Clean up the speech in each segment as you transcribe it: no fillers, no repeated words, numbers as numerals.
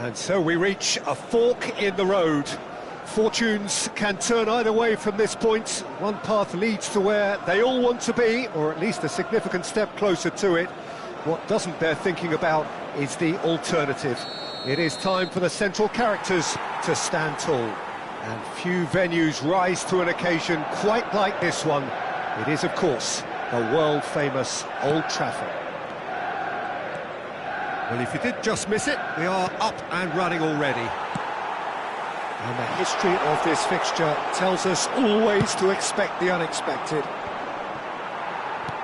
And so we reach a fork in the road. Fortunes can turn either way from this point. One path leads to where they all want to be, or at least a significant step closer to it. What doesn't bear thinking about is the alternative. It is time for the central characters to stand tall. And few venues rise to an occasion quite like this one. It is, of course, the world-famous Old Trafford. Well, if you did just miss it, we are up and running already. And the history of this fixture tells us always to expect the unexpected.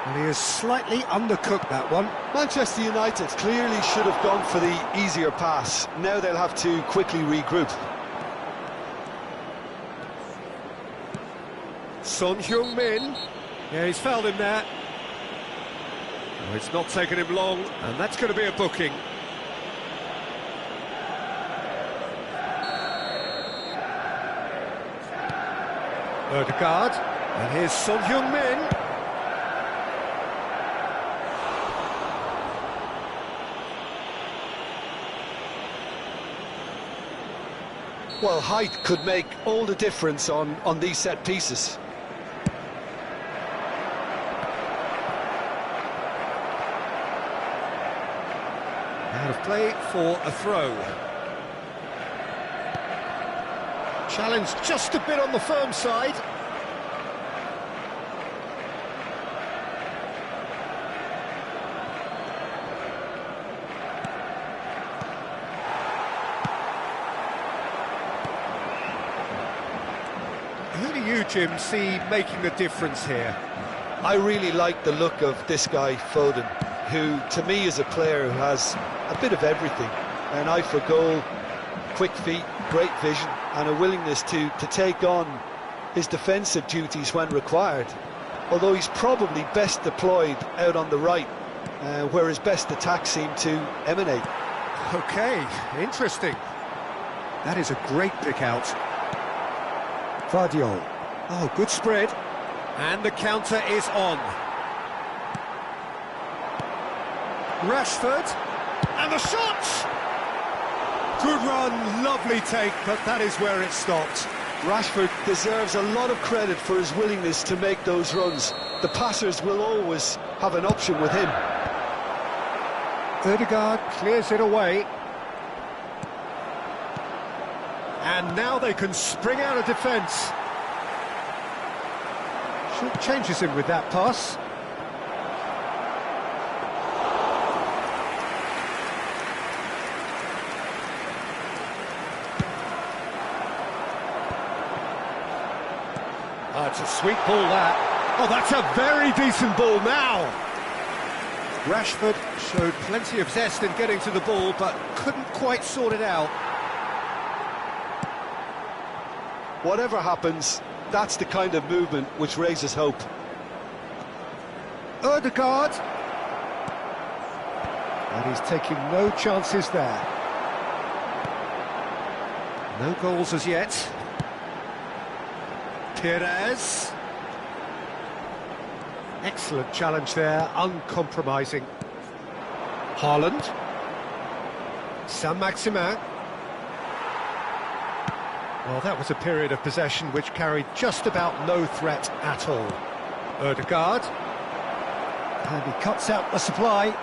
And he has slightly undercooked that one. Manchester United clearly should have gone for the easier pass. Now they'll have to quickly regroup. Son Heung-min. Yeah, he's fouled him there. Oh, it's not taken him long, and that's going to be a booking. Ødegaard, and here's Son Heung-min. Well, height could make all the difference on these set pieces. Out of play for a throw. Challenge just a bit on the firm side. Who do you, Jim, see making the difference here? I really like the look of this guy, Foden, who to me is a player who has a bit of everything. An eye for goal, quick feet, great vision, and a willingness to take on his defensive duties when required. Although he's probably best deployed out on the right, where his best attacks seem to emanate. Okay, interesting. That is a great pick out. Vardiol. Oh, good spread. And the counter is on. Rashford. And the shot! Good run, lovely take, but that is where it stopped. Rashford deserves a lot of credit for his willingness to make those runs. The passers will always have an option with him. Ødegaard clears it away. And now they can spring out of defence. Short changes him with that pass. Oh, it's a sweet ball, that. Oh, that's a very decent ball now. Rashford showed plenty of zest in getting to the ball, but couldn't quite sort it out. Whatever happens, that's the kind of movement which raises hope. Ødegaard. And he's taking no chances there. No goals as yet. Perez. Excellent challenge there, uncompromising. Haaland. Saint-Maximin. Well, that was a period of possession which carried just about no threat at all. Ødegaard. And he cuts out the supply.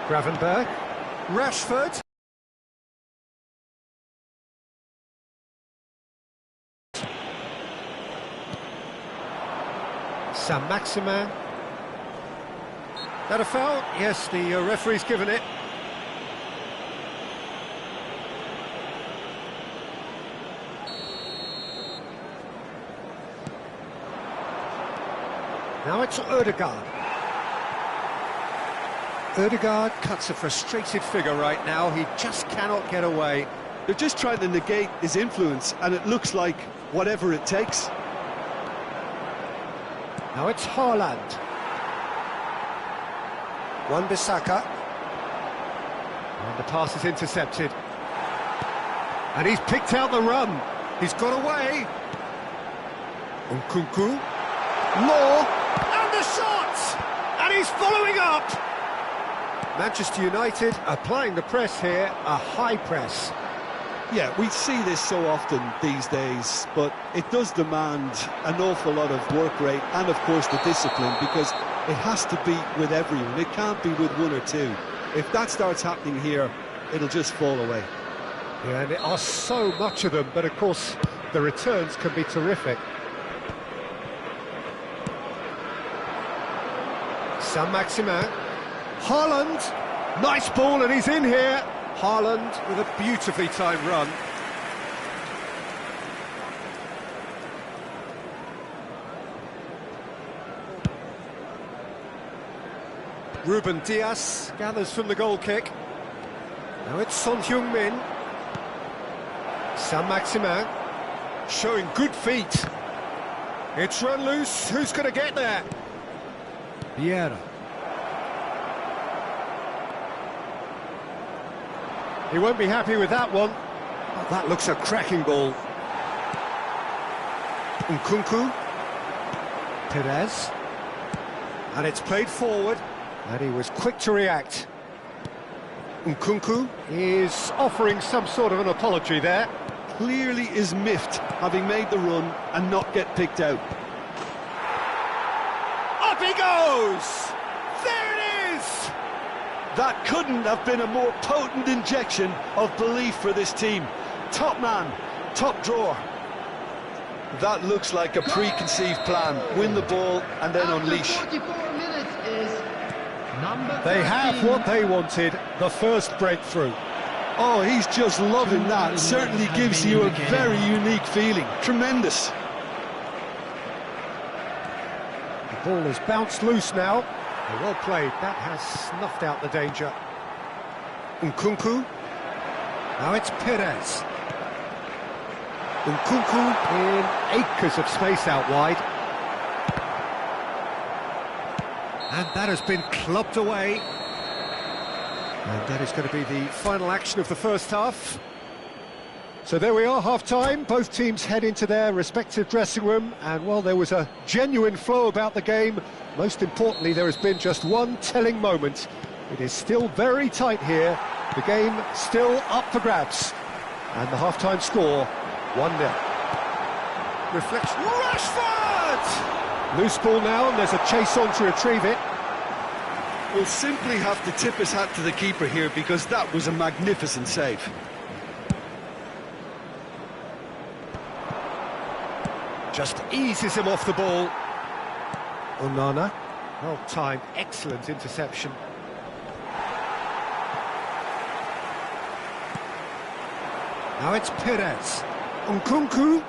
Gravenberg. Rashford. Saint-Maximin. That a foul? Yes, the referee's given it. Now it's Ødegaard. Ødegaard cuts a frustrated figure right now. He just cannot get away. They're just trying to negate his influence, and it looks like whatever it takes. Now it's Haaland. Wan-Bissaka. And the pass is intercepted. And he's picked out the run. He's got away. Nkunku. Law. And the shot! And he's following up. Manchester United applying the press here, a high press. Yeah, we see this so often these days, but it does demand an awful lot of work rate and, of course, the discipline, because it has to be with everyone. It can't be with one or two. If that starts happening here, it'll just fall away. Yeah, and there are so much of them, but of course the returns can be terrific. Saint-Maximin. Haaland, nice ball, and he's in here. Haaland with a beautifully timed run. Ruben Dias gathers from the goal kick. Now it's Son Heung-min. Saint-Maximin showing good feet. It's run loose. Who's going to get there? Vieira. He won't be happy with that one. Oh, that looks a cracking ball. Nkunku. Perez. And it's played forward. And he was quick to react. Nkunku is offering some sort of an apology there. Clearly is miffed, having made the run and not get picked out. Up he goes! There it is! That couldn't have been a more potent injection of belief for this team. Top man, top drawer. That looks like a preconceived plan. Win the ball and then unleash. They have what they wanted, the first breakthrough. Oh, he's just loving that. It certainly gives you a very unique feeling. Tremendous. The ball has bounced loose now. Well played, that has snuffed out the danger. Nkunku. Now it's Perez. Nkunku in acres of space out wide. And that has been clubbed away. And that is going to be the final action of the first half. So there we are, half-time. Both teams head into their respective dressing room. And while there was a genuine flow about the game, most importantly, there has been just one telling moment. It is still very tight here. The game still up for grabs. And the half-time score, 1-0. Reflection. Rashford! Loose ball now, and there's a chase on to retrieve it. We'll simply have to tip his hat to the keeper here, because that was a magnificent save. Just eases him off the ball. Onana, well timed, excellent interception. Now it's Perez. Nkunku.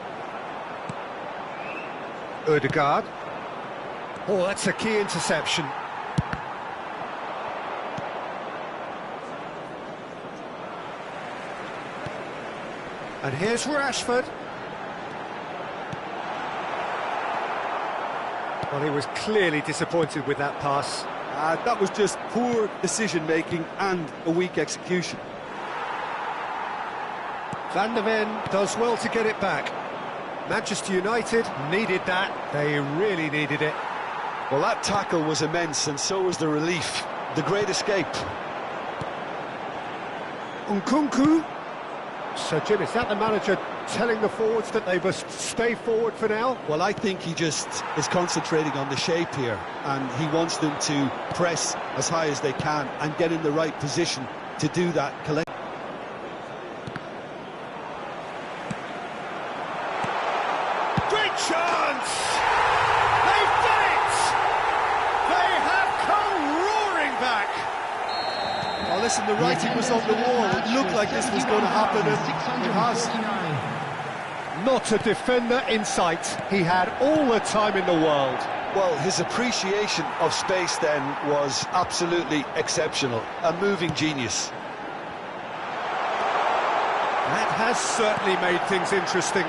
Ødegaard. Oh, that's a key interception. And here's Rashford. Well, he was clearly disappointed with that pass. That was just poor decision-making and a weak execution. Van der Ven does well to get it back. Manchester United needed that. They really needed it. Well, that tackle was immense, and so was the relief. The great escape. Nkunku. So, Jim, is that the manager telling the forwards that they must stay forward for now? Well, I think he just is concentrating on the shape here, and he wants them to press as high as they can and get in the right position to do that collectively. Great chance! They've done it! They have come roaring back! Well, listen, the writing was on the wall. It looked like this was going to happen, and it has. Not a defender in sight. He had all the time in the world. Well, his appreciation of space then was absolutely exceptional. A moving genius. That has certainly made things interesting.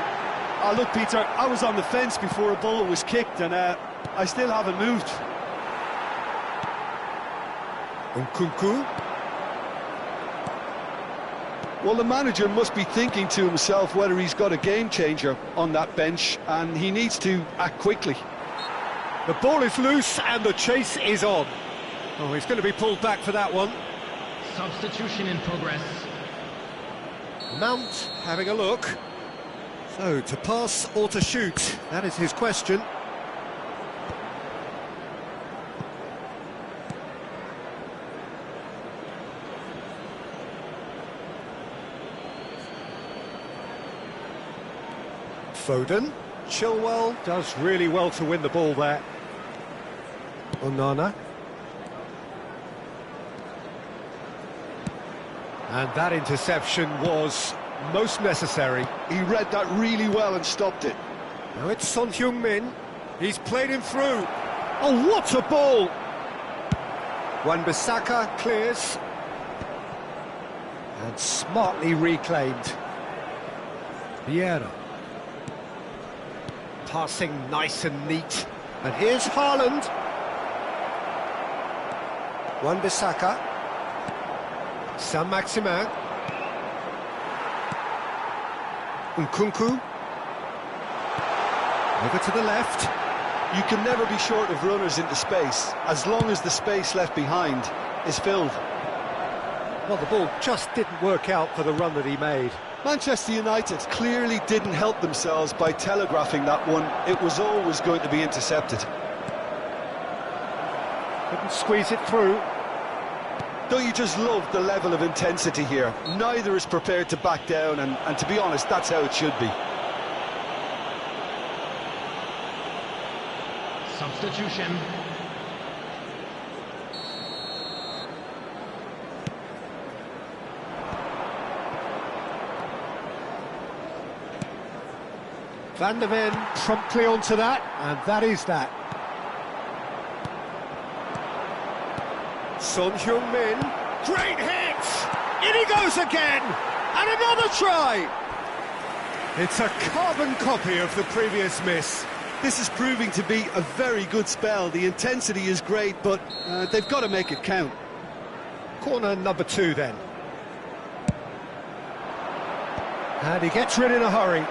Oh, look, Peter, I was on the fence before a ball was kicked, and I still haven't moved. Nkunku. Well, the manager must be thinking to himself whether he's got a game changer on that bench, and he needs to act quickly. The ball is loose and the chase is on. Oh, he's going to be pulled back for that one. Substitution in progress. Mount having a look. So, to pass or to shoot, that is his question. Foden. Chilwell does really well to win the ball there. Onana. And that interception was most necessary. He read that really well and stopped it. Now it's Son Heung-min. He's played him through. Oh, what a ball! Wan-Bissaka clears. And smartly reclaimed. Siaran. Passing nice and neat. And here's Haaland. Wan-Bissaka. Saint-Maximin. Nkunku. Over to the left. You can never be short of runners into space, as long as the space left behind is filled. Well, the ball just didn't work out for the run that he made. Manchester United clearly didn't help themselves by telegraphing that one. It was always going to be intercepted. Couldn't squeeze it through. Don't you just love the level of intensity here? Neither is prepared to back down, and to be honest, that's how it should be. Substitution. Van der Ven promptly onto that, and that is that. Son Heung-min, great hit! In he goes again! And another try! It's a carbon copy of the previous miss. This is proving to be a very good spell. The intensity is great, but they've got to make it count. Corner number 2 then. And he gets rid in a hurry.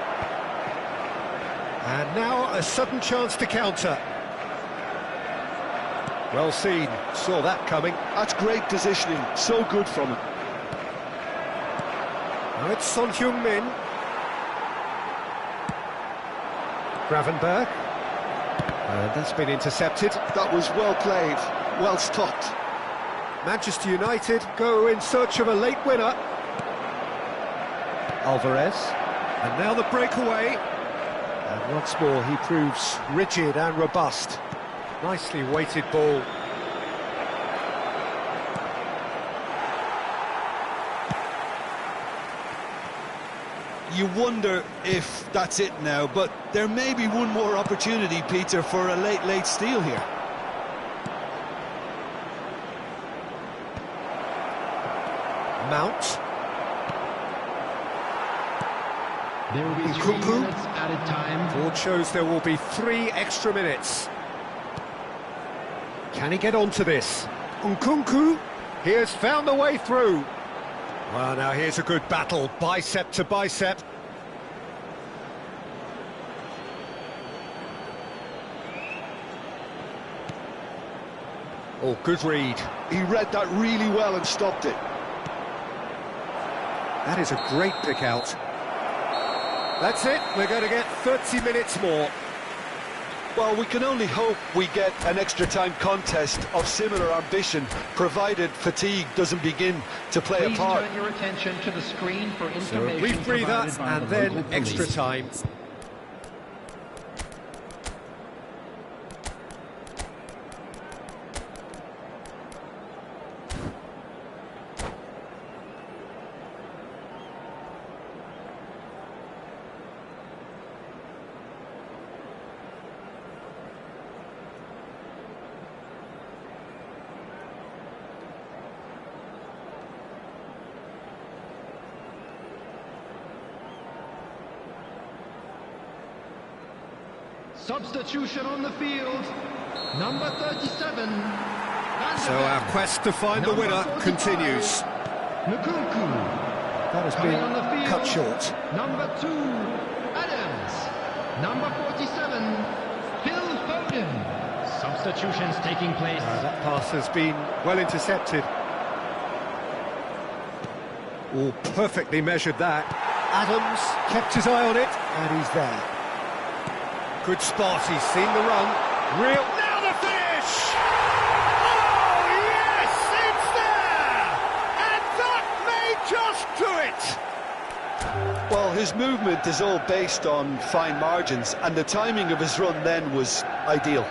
And now a sudden chance to counter. Well seen, saw that coming. That's great positioning, so good from him. Now it's Son Heung-min. Gravenberg. And that's been intercepted. That was well played, well stopped. Manchester United go in search of a late winner. Alvarez. And now the breakaway. And once more he proves rigid and robust. Nicely weighted ball. You wonder if that's it now, but there may be one more opportunity, Peter, for a late steal here. Mount. There will be 3 Nkunku. minutes added time. Board shows there will be 3 extra minutes. Can he get onto this? Nkunku, he has found a way through. Well, now here's a good battle, bicep to bicep. Oh, good read. He read that really well and stopped it. That is a great pick out. That's it, we're going to get 30 minutes more. Well, we can only hope we get an extra-time contest of similar ambition, provided fatigue doesn't begin to play a Please part. turn your attention to the screen for So a information brief breather provided by and the then local extra police. time. Substitution on the field. Number 37. So our quest to find the winner continues. Nkunku. That has Coming been on the field. cut short. Number 2. Adams. Number 47. Phil Foden. Substitutions taking place. That pass has been well intercepted. Oh, perfectly measured that. Adams kept his eye on it, and he's there. Good spot, he's seen the run. Real... Now the finish! Oh, yes, it's there! And that may just do it! Well, his movement is all based on fine margins, and the timing of his run then was ideal.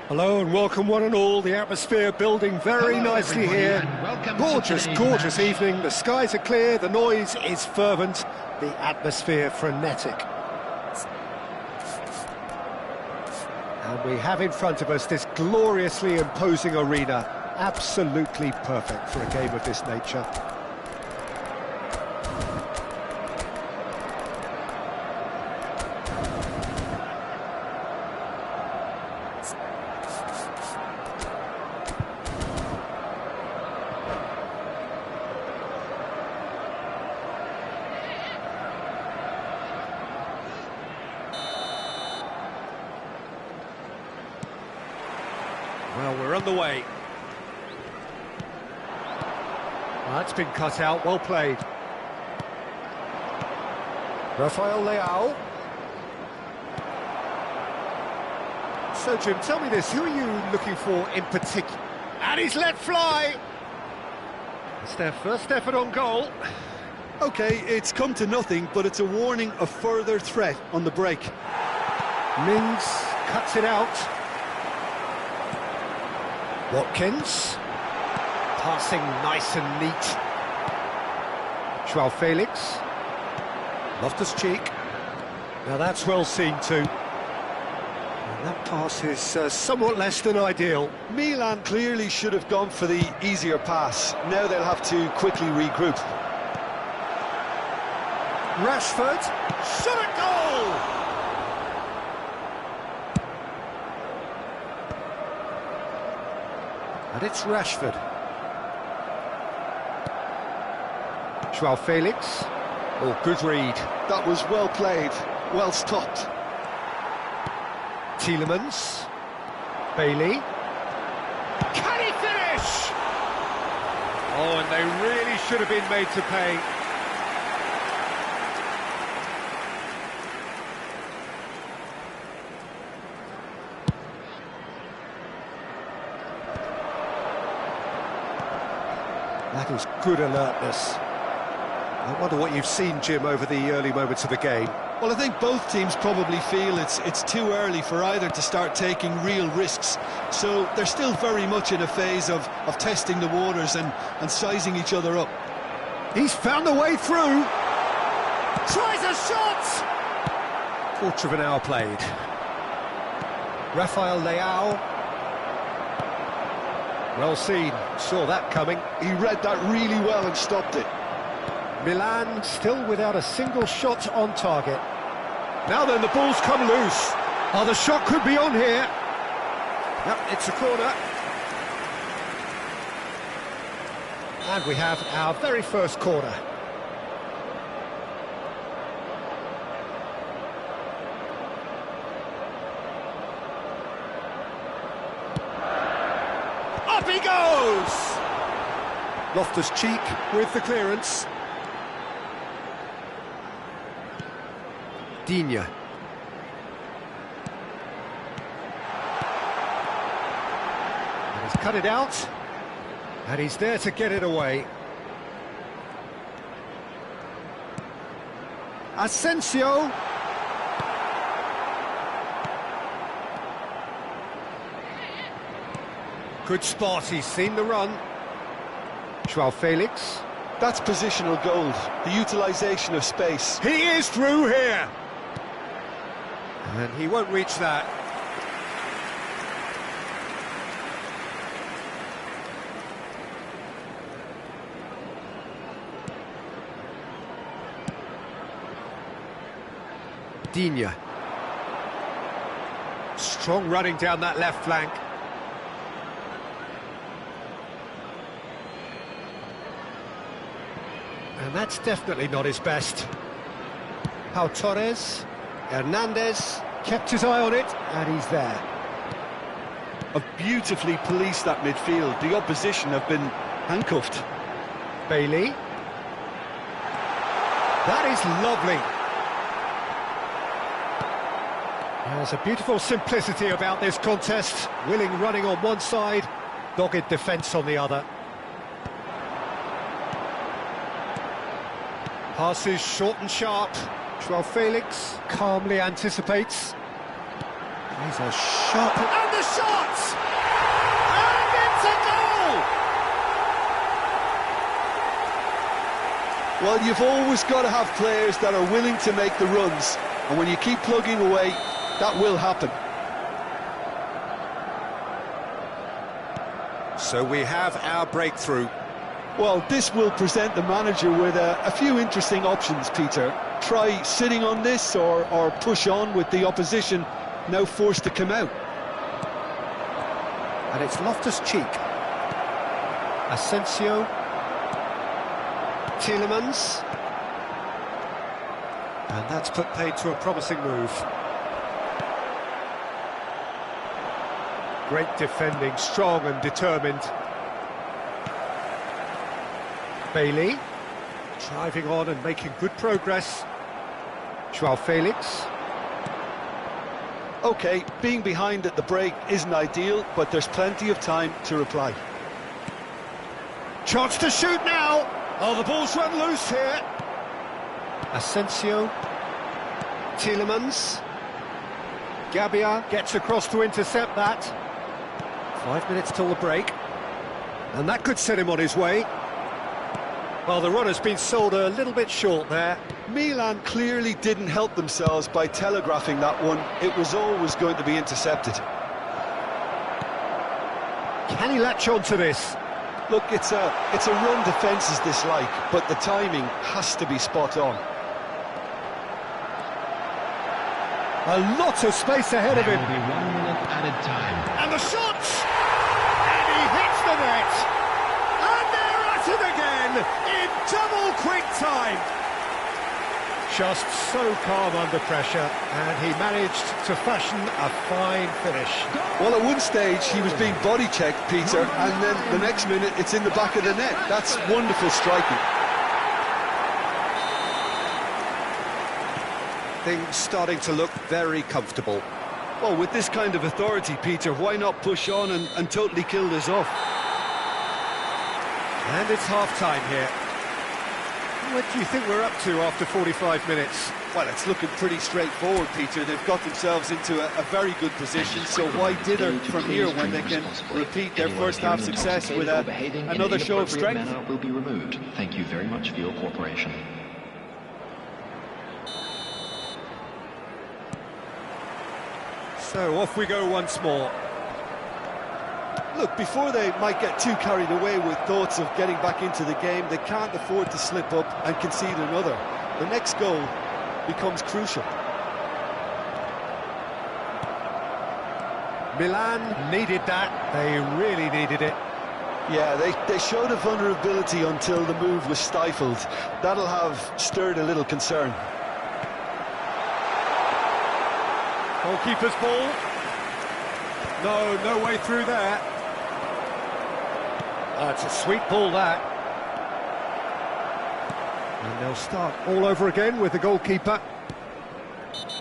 Hello and welcome one and all. The atmosphere building very nicely here. Gorgeous, gorgeous evening. The skies are clear, the noise is fervent, the atmosphere frenetic. And we have in front of us this gloriously imposing arena. Absolutely perfect for a game of this nature. Well, we're on the way. Well, that's been cut out, well played. Rafael Leao. So, Jim, tell me this, who are you looking for in particular? And he's let fly! It's their first effort on goal. OK, it's come to nothing, but it's a warning of further threat on the break. Mings cuts it out. Watkins, passing nice and neat. Joao Felix, Loftus-Cheek. Now that's well seen too. And that pass is somewhat less than ideal. Milan clearly should have gone for the easier pass. Now they'll have to quickly regroup. Rashford, shot at goal! And it's Rashford. Joao Felix. Oh, good read. That was well played, well stopped. Tielemans. Bailey. Can he finish? Oh, and they really should have been made to pay. That is good alertness. I wonder what you've seen, Jim, over the early moments of the game. Well, I think both teams probably feel it's too early for either to start taking real risks. So they're still very much in a phase of testing the waters and sizing each other up. He's found a way through. Tries a shot! Quarter of an hour played. Rafael Leao. Well seen, saw that coming. He read that really well and stopped it. Milan still without a single shot on target. Now then, the ball's come loose. Oh, the shot could be on here. Yep, it's a corner. And we have our very first corner. Up he goes! Loftus-Cheek with the clearance. Digne. And he's cut it out. And he's there to get it away. Asensio. Good spot, he's seen the run. Joao Felix. That's positional gold, the utilisation of space. He is through here. And he won't reach that. Digne. Strong running down that left flank. And that's definitely not his best. Pau Torres, Hernandez, kept his eye on it, and he's there. Have beautifully policed that midfield. The opposition have been handcuffed. Bailey. That is lovely. There's a beautiful simplicity about this contest. Willing running on one side, dogged defence on the other. Passes short and sharp. Joao Felix calmly anticipates. He's a shot, and the shot! And it's a goal! Well, you've always got to have players that are willing to make the runs, and when you keep plugging away, that will happen. So we have our breakthrough. Well, this will present the manager with a few interesting options, Peter. Try sitting on this or push on with the opposition now forced to come out. And it's Loftus-Cheek. Asensio. Tielemans. And that's put paid to a promising move. Great defending, strong and determined. Bailey, driving on and making good progress. Joao Felix. OK, being behind at the break isn't ideal, but there's plenty of time to reply. Chance to shoot now! Oh, the ball's run loose here. Asensio. Tielemans. Gabia gets across to intercept that. 5 minutes till the break. And that could set him on his way. Well, the run has been sold a little bit short there. Milan clearly didn't help themselves by telegraphing that one. It was always going to be intercepted. Can he latch on to this? Look, it's a run defences dislike, but the timing has to be spot on. A lot of space ahead of him. There will be 1 minute added time. And the shot! And he hits the net! And they're at it again in double quick time! Just so calm under pressure, and he managed to fashion a fine finish. Well, at one stage he was being body checked, Peter, and then the next minute it's in the back of the net. That's wonderful striking. Things starting to look very comfortable. Well, with this kind of authority, Peter, why not push on and totally kill this off? And it's half-time here. What do you think we're up to after 45 minutes? Well, it's looking pretty straightforward, Peter. They've got themselves into a very good position, so why dither from here when they can repeat their first half success with another show of strength? Will be removed. Thank you very much for your cooperation. So off we go once more. Look, before they might get too carried away with thoughts of getting back into the game, they can't afford to slip up and concede another. The next goal becomes crucial. Milan needed that. They really needed it. Yeah, they showed a vulnerability until the move was stifled. That'll have stirred a little concern. Goalkeeper's ball. No way through there. It's a sweet ball, that. And they'll start all over again with the goalkeeper.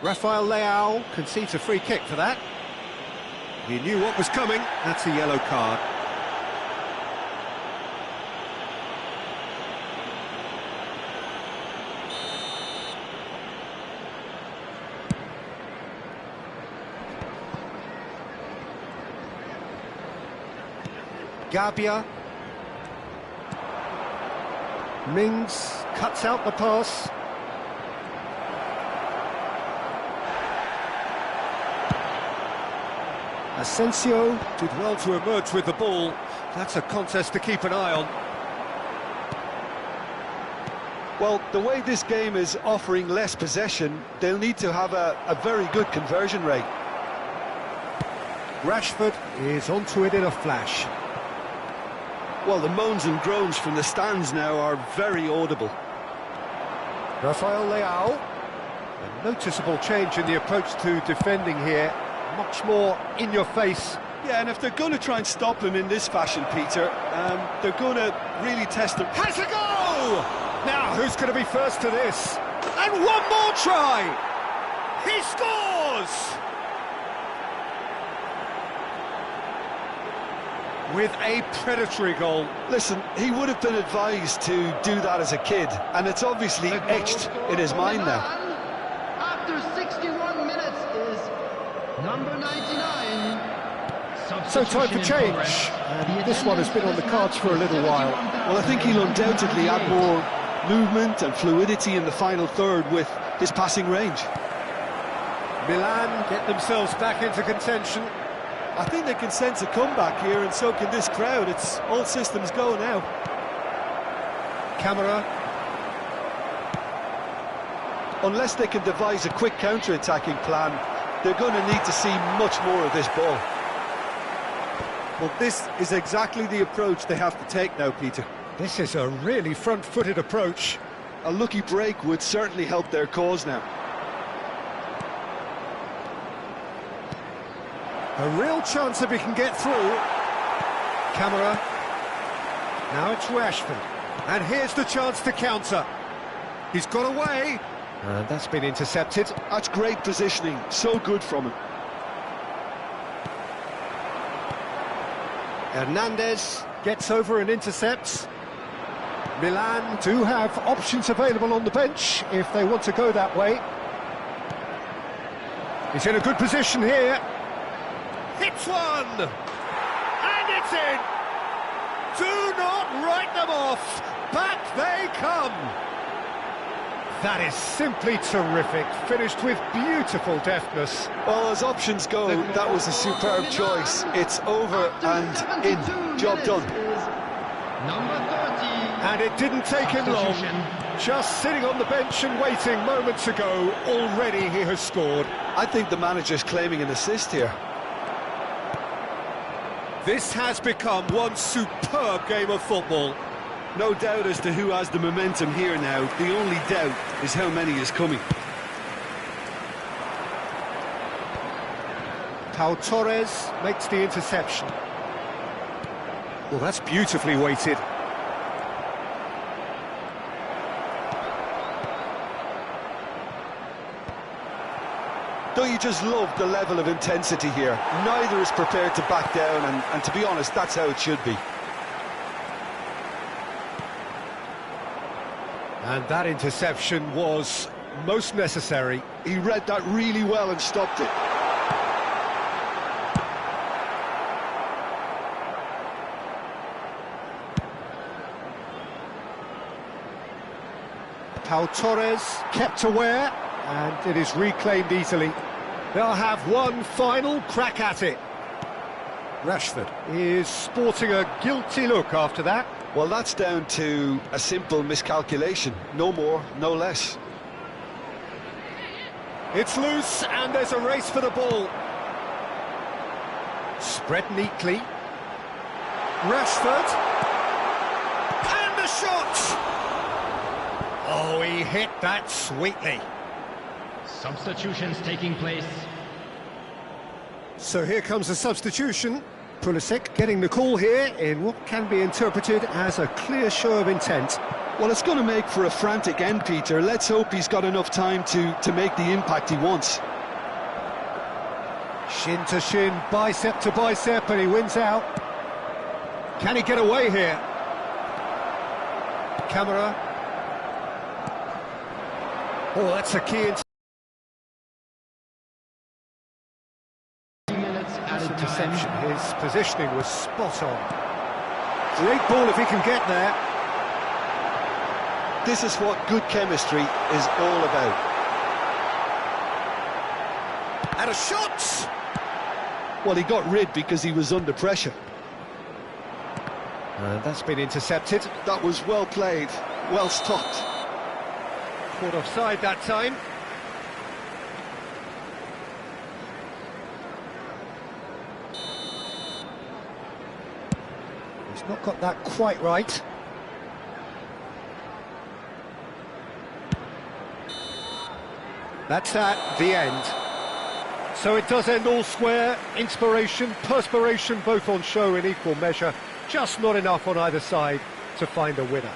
Rafael Leao concedes a free kick for that. He knew what was coming. That's a yellow card. Gabia. Mings cuts out the pass. Asensio did well to emerge with the ball. That's a contest to keep an eye on. Well, the way this game is offering less possession, they'll need to have a very good conversion rate. Rashford is onto it in a flash. Well, the moans and groans from the stands now are very audible. Rafael Leao. A noticeable change in the approach to defending here. Much more in your face. Yeah, and if they're going to try and stop him in this fashion, Peter, they're going to really test him. Has a go! Now, who's going to be first to this? And one more try! He scores! With a predatory goal. Listen, he would have been advised to do that as a kid, and it's obviously etched in his mind now. After 61 minutes is Number 99. So time for change, and this one has been on the cards for a little while. Well, I think he'll undoubtedly add more movement and fluidity in the final third with his passing range. Milan get themselves back into contention. I think they can sense a comeback here, and so can this crowd. It's all systems go now. Camera. Unless they can devise a quick counter-attacking plan, they're going to need to see much more of this ball. Well, this is exactly the approach they have to take now, Peter. This is a really front-footed approach. A lucky break would certainly help their cause now. A real chance if he can get through. Camera. Now it's Rashford. And here's the chance to counter. He's got away. And that's been intercepted. That's great positioning. So good from him. Hernandez gets over and intercepts. Milan do have options available on the bench if they want to go that way. He's in a good position here. Hits one! And it's in! Do not write them off! Back they come! That is simply terrific, finished with beautiful deftness. Well, as options go, that was a superb choice. It's over and in. Job done. Number 30. And it didn't take him long. Just sitting on the bench and waiting moments ago, already he has scored. I think the manager's claiming an assist here. This has become one superb game of football. No doubt as to who has the momentum here now. The only doubt is how many is coming. Pau Torres makes the interception. Well, that's beautifully weighted. Don't you just love the level of intensity here? Neither is prepared to back down, and to be honest, that's how it should be. And that interception was most necessary. He read that really well and stopped it. Pau Torres kept aware, and it is reclaimed easily. They'll have one final crack at it. Rashford is sporting a guilty look after that. Well, that's down to a simple miscalculation. No more, no less. It's loose, and there's a race for the ball. Spread neatly. Rashford. And the shot! Oh, he hit that sweetly. Substitutions taking place. So here comes a substitution. Pulisic getting the call here in what can be interpreted as a clear show of intent. Well, it's going to make for a frantic end, Peter. Let's hope he's got enough time to make the impact he wants. Shin to shin, bicep to bicep, and he wins out. Can he get away here? Camera. Oh, that's a key interception. His positioning was spot on. Great ball if he can get there. This is what good chemistry is all about. And a shot! Well, he got rid because he was under pressure. And that's been intercepted. That was well played, well stopped. Caught offside that time. He's not got that quite right. That's at the end. So it does end all square. Inspiration, perspiration, both on show in equal measure. Just not enough on either side to find a winner.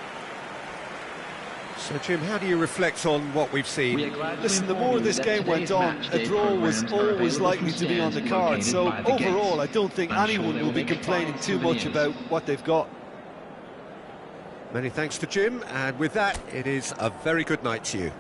So, Jim, how do you reflect on what we've seen? Listen, the more this game went on, a draw was always likely to be on the card. So, overall, I don't think anyone will be complaining too much about what they've got. Many thanks to Jim, and with that, it is a very good night to you.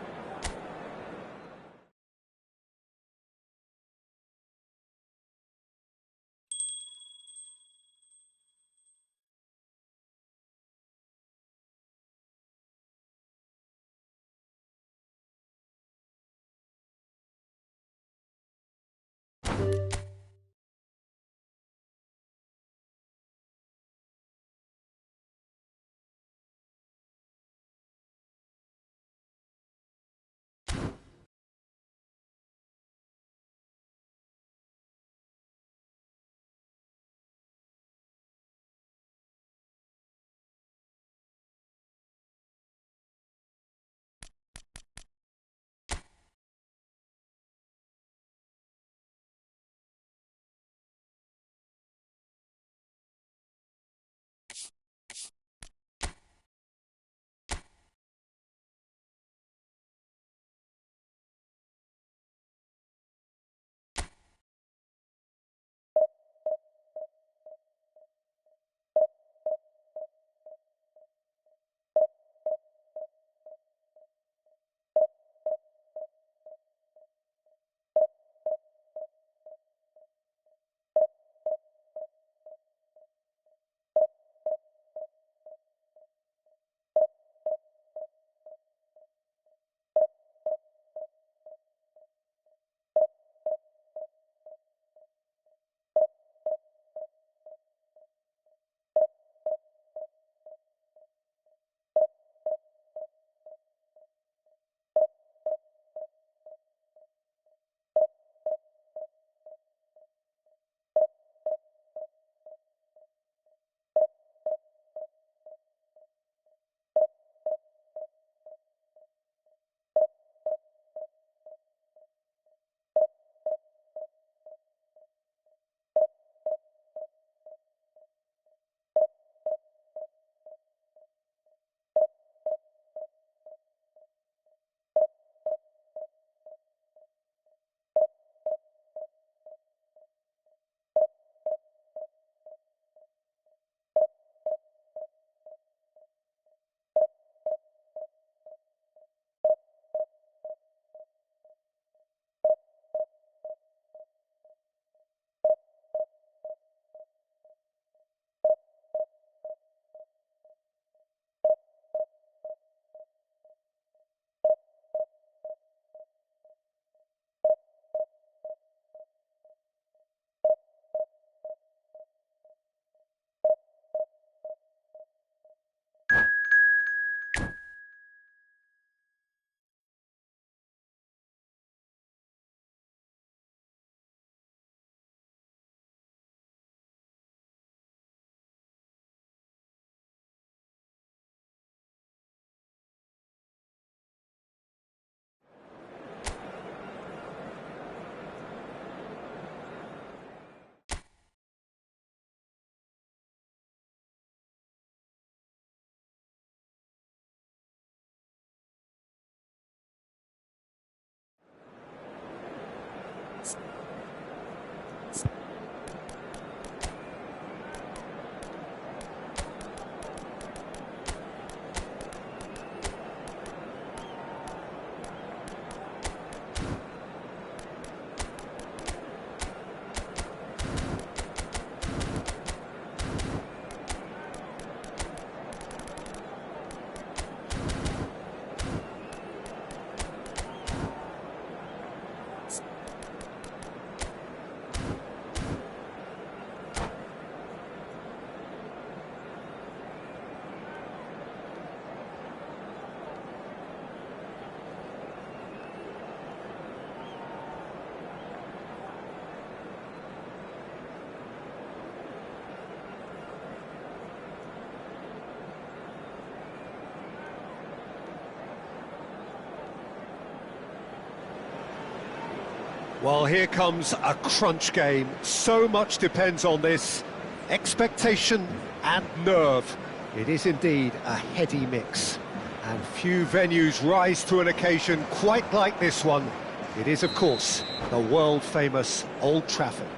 Well, here comes a crunch game. So much depends on this. Expectation and nerve. It is indeed a heady mix. And few venues rise to an occasion quite like this one. It is, of course, the world-famous Old Trafford.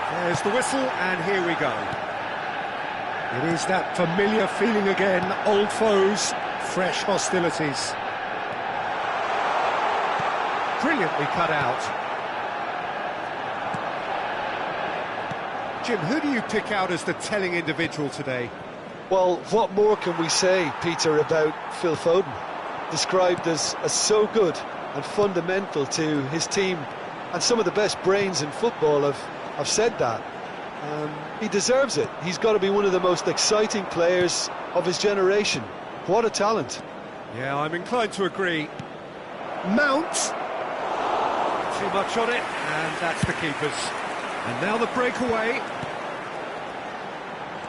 There's the whistle, and here we go. It is that familiar feeling again, old foes, fresh hostilities. Brilliantly cut out. Jim, who do you pick out as the telling individual today? Well, what more can we say, Peter, about Phil Foden? Described as so good and fundamental to his team, and some of the best brains in football have said that. He deserves it. He's got to be one of the most exciting players of his generation. What a talent. Yeah, I'm inclined to agree. Mount. Too much on it, and that's the keepers. And now the breakaway.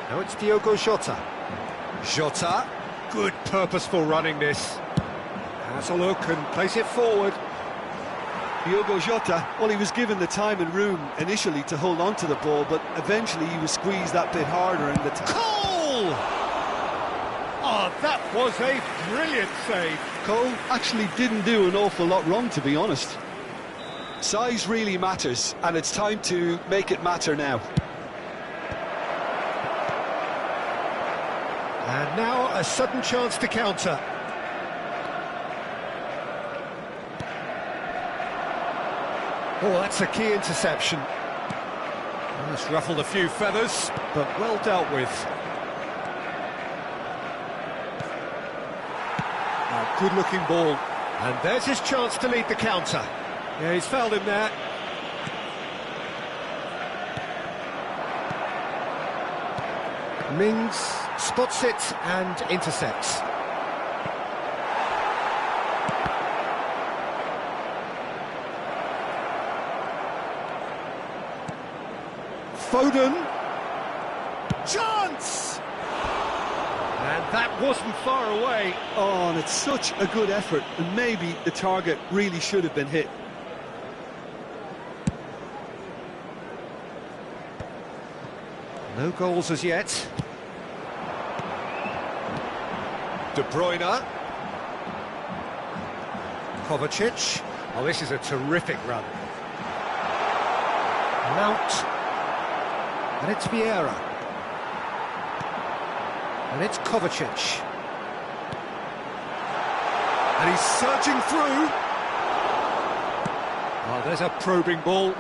Now it's Diogo Jota. Jota. Good purposeful running this. Has a look and place it forward. Diogo Jota, well, he was given the time and room initially to hold on to the ball, but eventually he was squeezed that bit harder in the time. Cole! Oh, that was a brilliant save. Cole actually didn't do an awful lot wrong, to be honest. Size really matters, and it's time to make it matter now. And now a sudden chance to counter. Oh, that's a key interception. Well, it's ruffled a few feathers, but well dealt with. A good-looking ball. And there's his chance to lead the counter. Yeah, he's fouled him there. Mings spots it and intercepts. Foden. Chance! And that wasn't far away. Oh, and it's such a good effort, and maybe the target really should have been hit. No goals as yet. De Bruyne. Kovacic. Oh, this is a terrific run. Mount. And it's Vieira. And it's Kovacic. And he's surging through. Oh, there's a probing ball.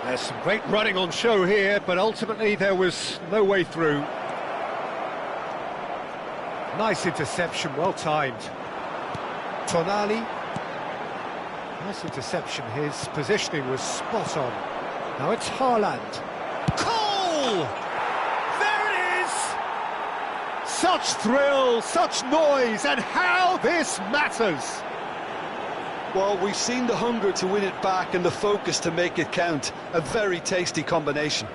There's some great running on show here, but ultimately there was no way through. Nice interception, well timed. Tonali. Nice interception, his positioning was spot on. Now it's Haaland. Cole! There it is! Such thrill, such noise, and how this matters! Well, we've seen the hunger to win it back and the focus to make it count. A very tasty combination.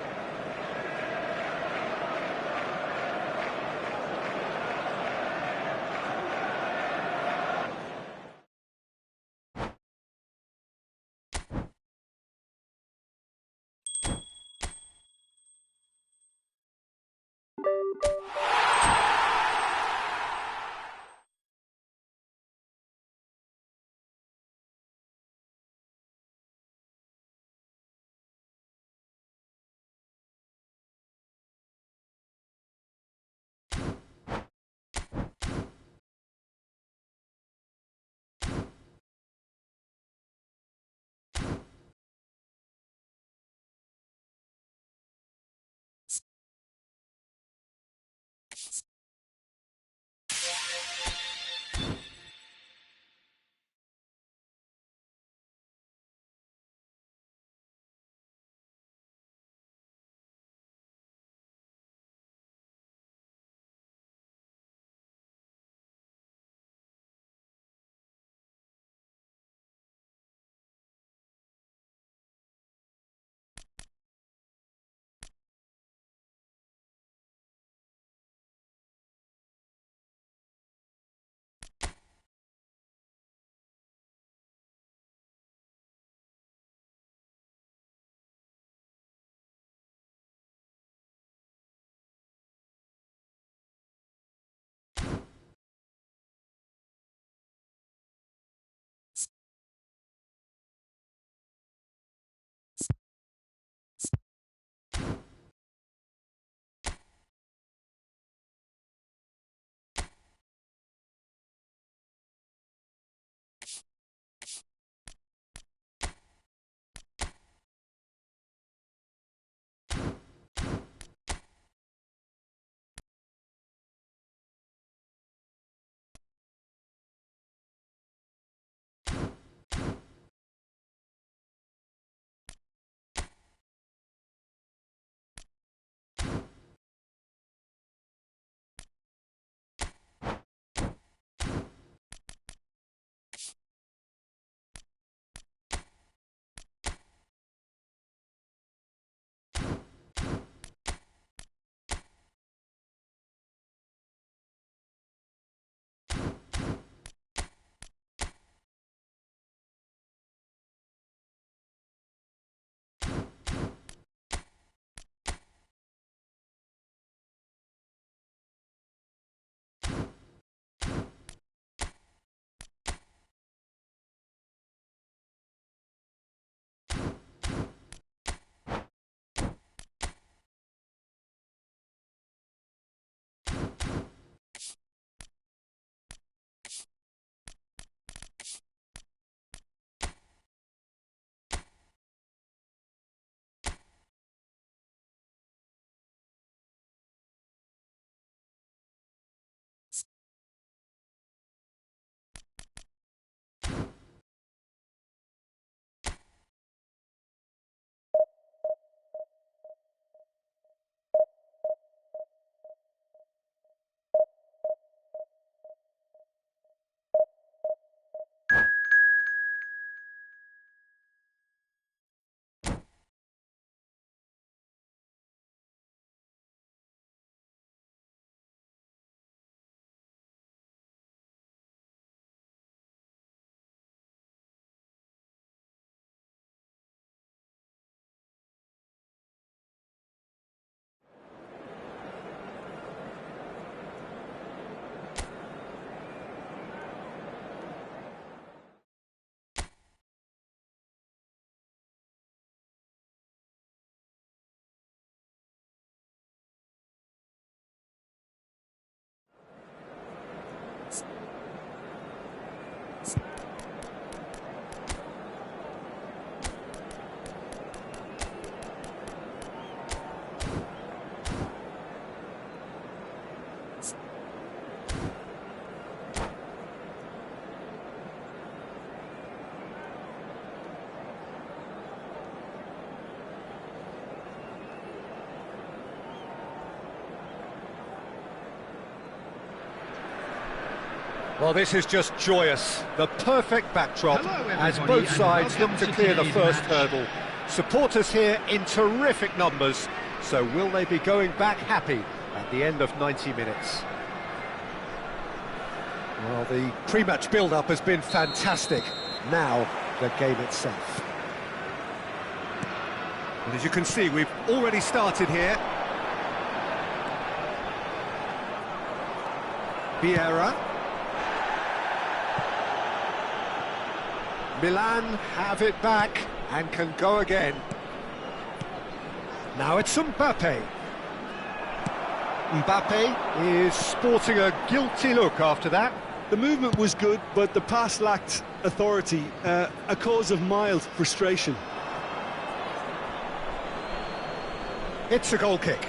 Well, this is just joyous. The perfect backdrop Hello, as everybody, both and sides look welcome to to clear the today's first match. hurdle. Supporters here in terrific numbers, so will they be going back happy at the end of 90 minutes? Well, the pre-match build-up has been fantastic. Now, the game itself. And as you can see, we've already started here. Vieira. Milan have it back and can go again. Now it's Mbappe. Mbappe is sporting a guilty look after that. The movement was good, but the pass lacked authority, a cause of mild frustration. It's a goal kick.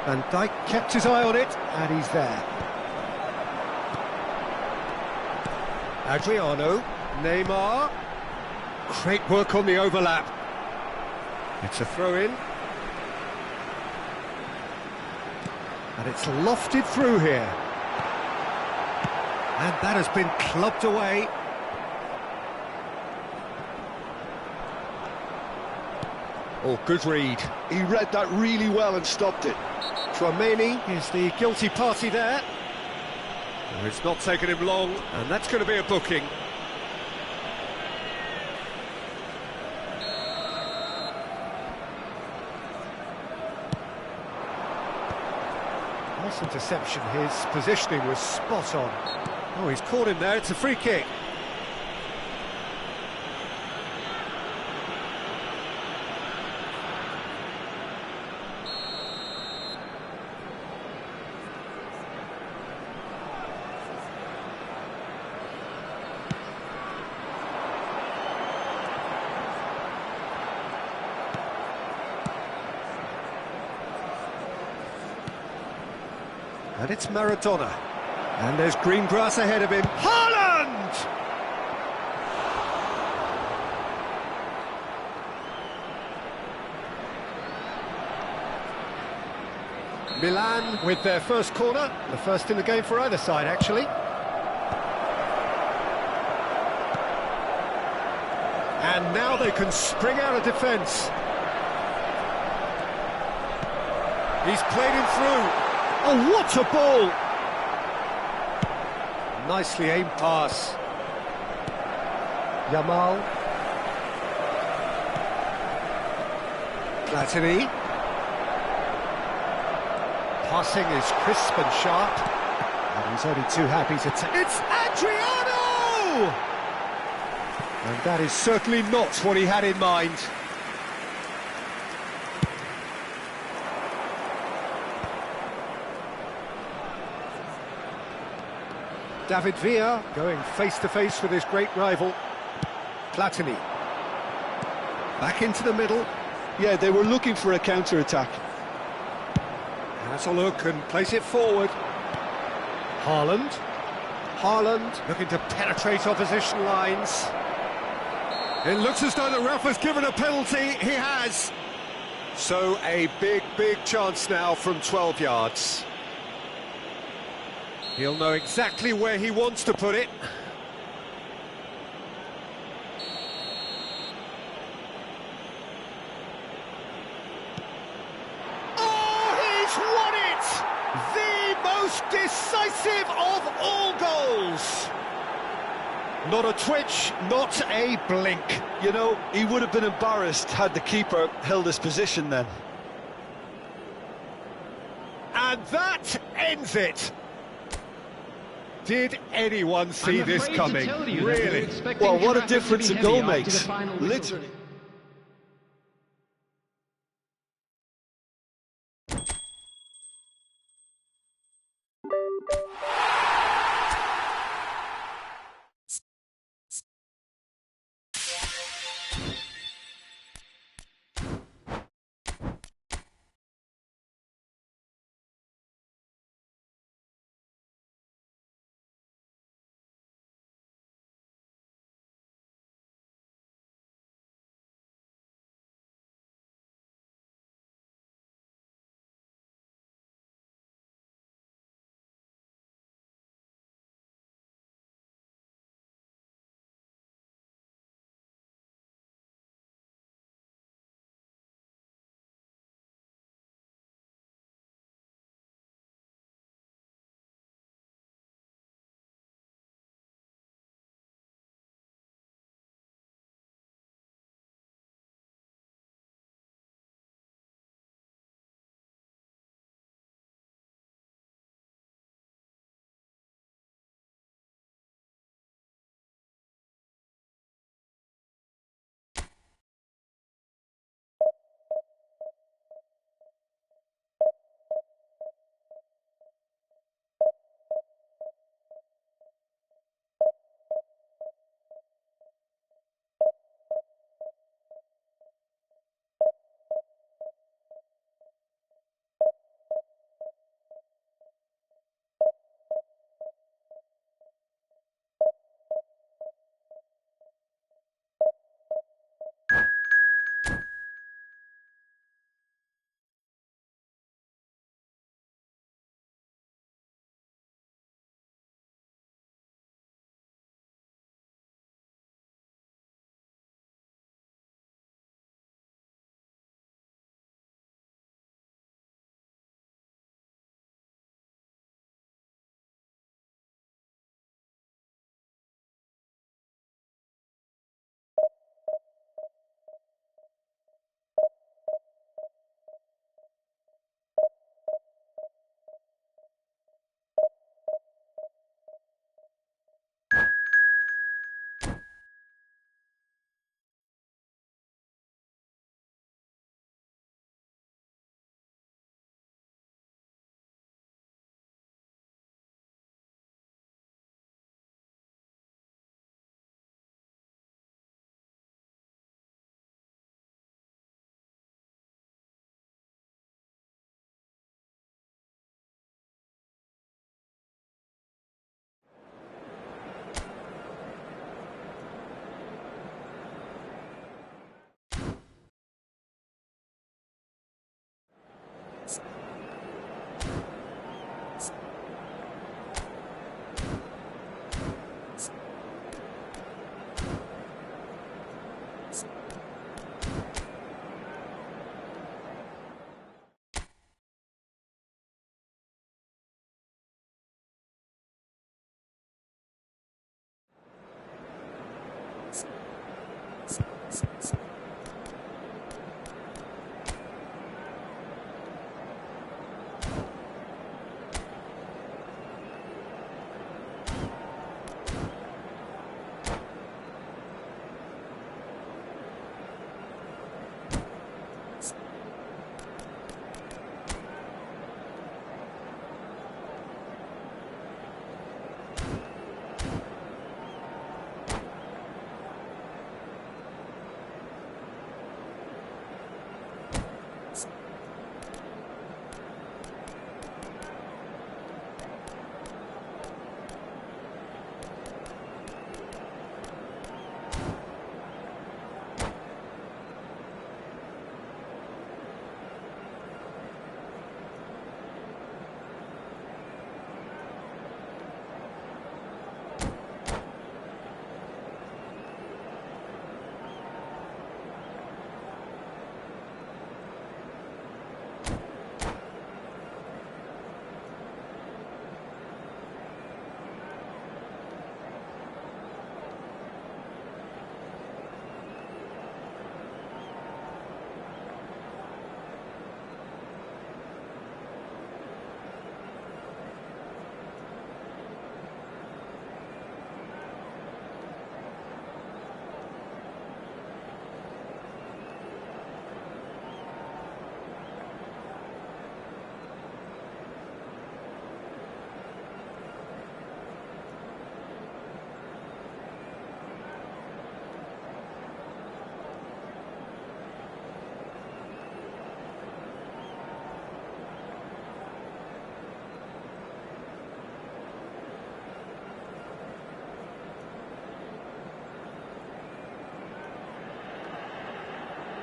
Van Dijk kept his eye on it, and he's there. Adriano, Neymar. Great work on the overlap. It's a throw-in. And it's lofted through here. And that has been clubbed away. Oh, good read. He read that really well and stopped it. Tchouaméni is the guilty party there. Oh, it's not taken him long, and that's going to be a booking. Nice interception, his positioning was spot on. Oh, he's caught him there, it's a free kick. And it's Maradona. And there's green grass ahead of him. Haaland! Milan with their first corner. The first in the game for either side, actually. And now they can spring out of defence. He's played him through. Oh, what a ball! Nicely aimed pass. Yamal. Platini. Passing is crisp and sharp. And he's only too happy to take... It's Adriano! And that is certainly not what he had in mind. David Villa going face-to-face with his great rival. Platini. Back into the middle. Yeah, they were looking for a counter-attack. Has a look and plays it forward. Haaland. Haaland looking to penetrate opposition lines. It looks as though the ref has given a penalty. He has. So a big chance now from 12 yards. He'll know exactly where he wants to put it. Oh, he's won it! The most decisive of all goals. Not a twitch, not a blink. You know, he would have been embarrassed had the keeper held his position then. And that ends it. Did anyone see this coming? Really? Well, what a difference a goal makes. Literally.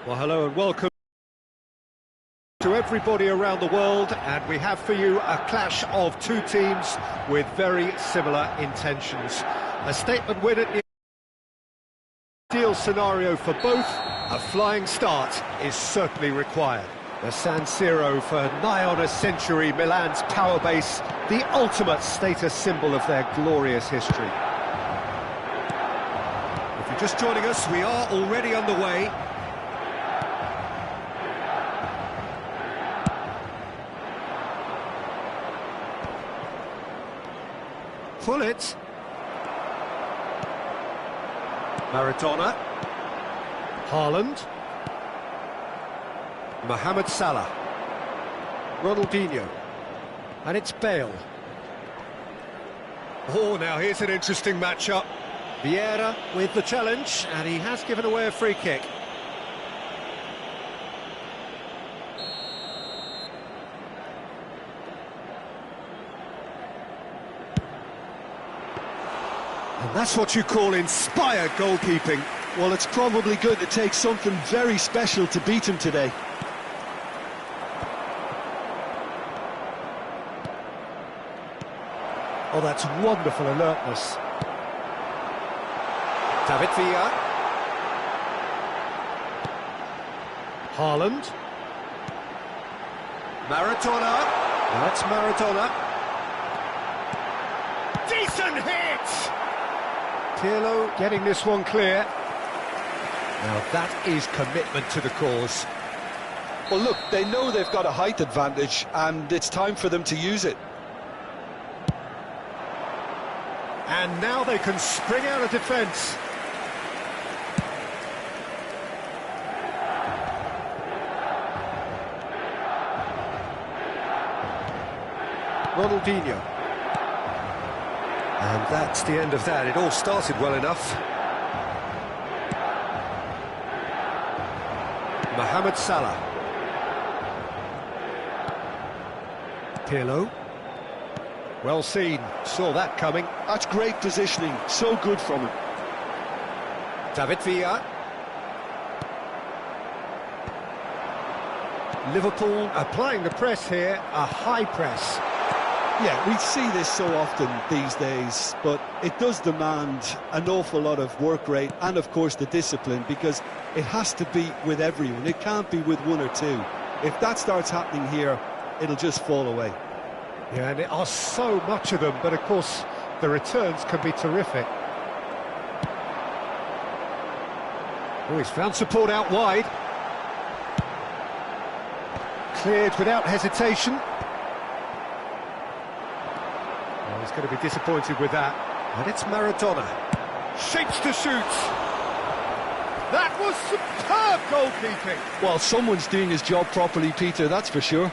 Well, hello and welcome to everybody around the world, and we have for you a clash of two teams with very similar intentions. A statement win at the ideal scenario for both. A flying start is certainly required. The San Siro, for nigh on a century, Milan's power base, the ultimate status symbol of their glorious history. If you're just joining us, we are already underway. Pull it. Maradona. Haaland. Mohamed Salah. Ronaldinho. And it's Bale. Oh, now here's an interesting matchup. Vieira with the challenge, and he has given away a free kick. And that's what you call inspired goalkeeping. Well, it's probably going to take something very special to beat him today. Oh, that's wonderful alertness. David Villa. Haaland. Maradona. That's Maradona. Decent hit! Pirlo getting this one clear. Now that is commitment to the cause. Well, look, they know they've got a height advantage, and it's time for them to use it. And now they can spring out of defence. Ronaldinho. And that's the end of that. It all started well enough. Mohamed Salah. Pirlo. Well seen, saw that coming. That's great positioning, so good from him. David Villa. Liverpool applying the press here, a high press. Yeah, we see this so often these days, but it does demand an awful lot of work rate and, of course, the discipline, because it has to be with everyone. It can't be with one or two. If that starts happening here, it'll just fall away. Yeah, and there are so much of them, but of course the returns can be terrific. Oh, he's found support out wide. Cleared without hesitation. Oh, he's going to be disappointed with that. And it's Maradona. Shapes to shoot. That was superb goalkeeping. Well, someone's doing his job properly, Peter, that's for sure.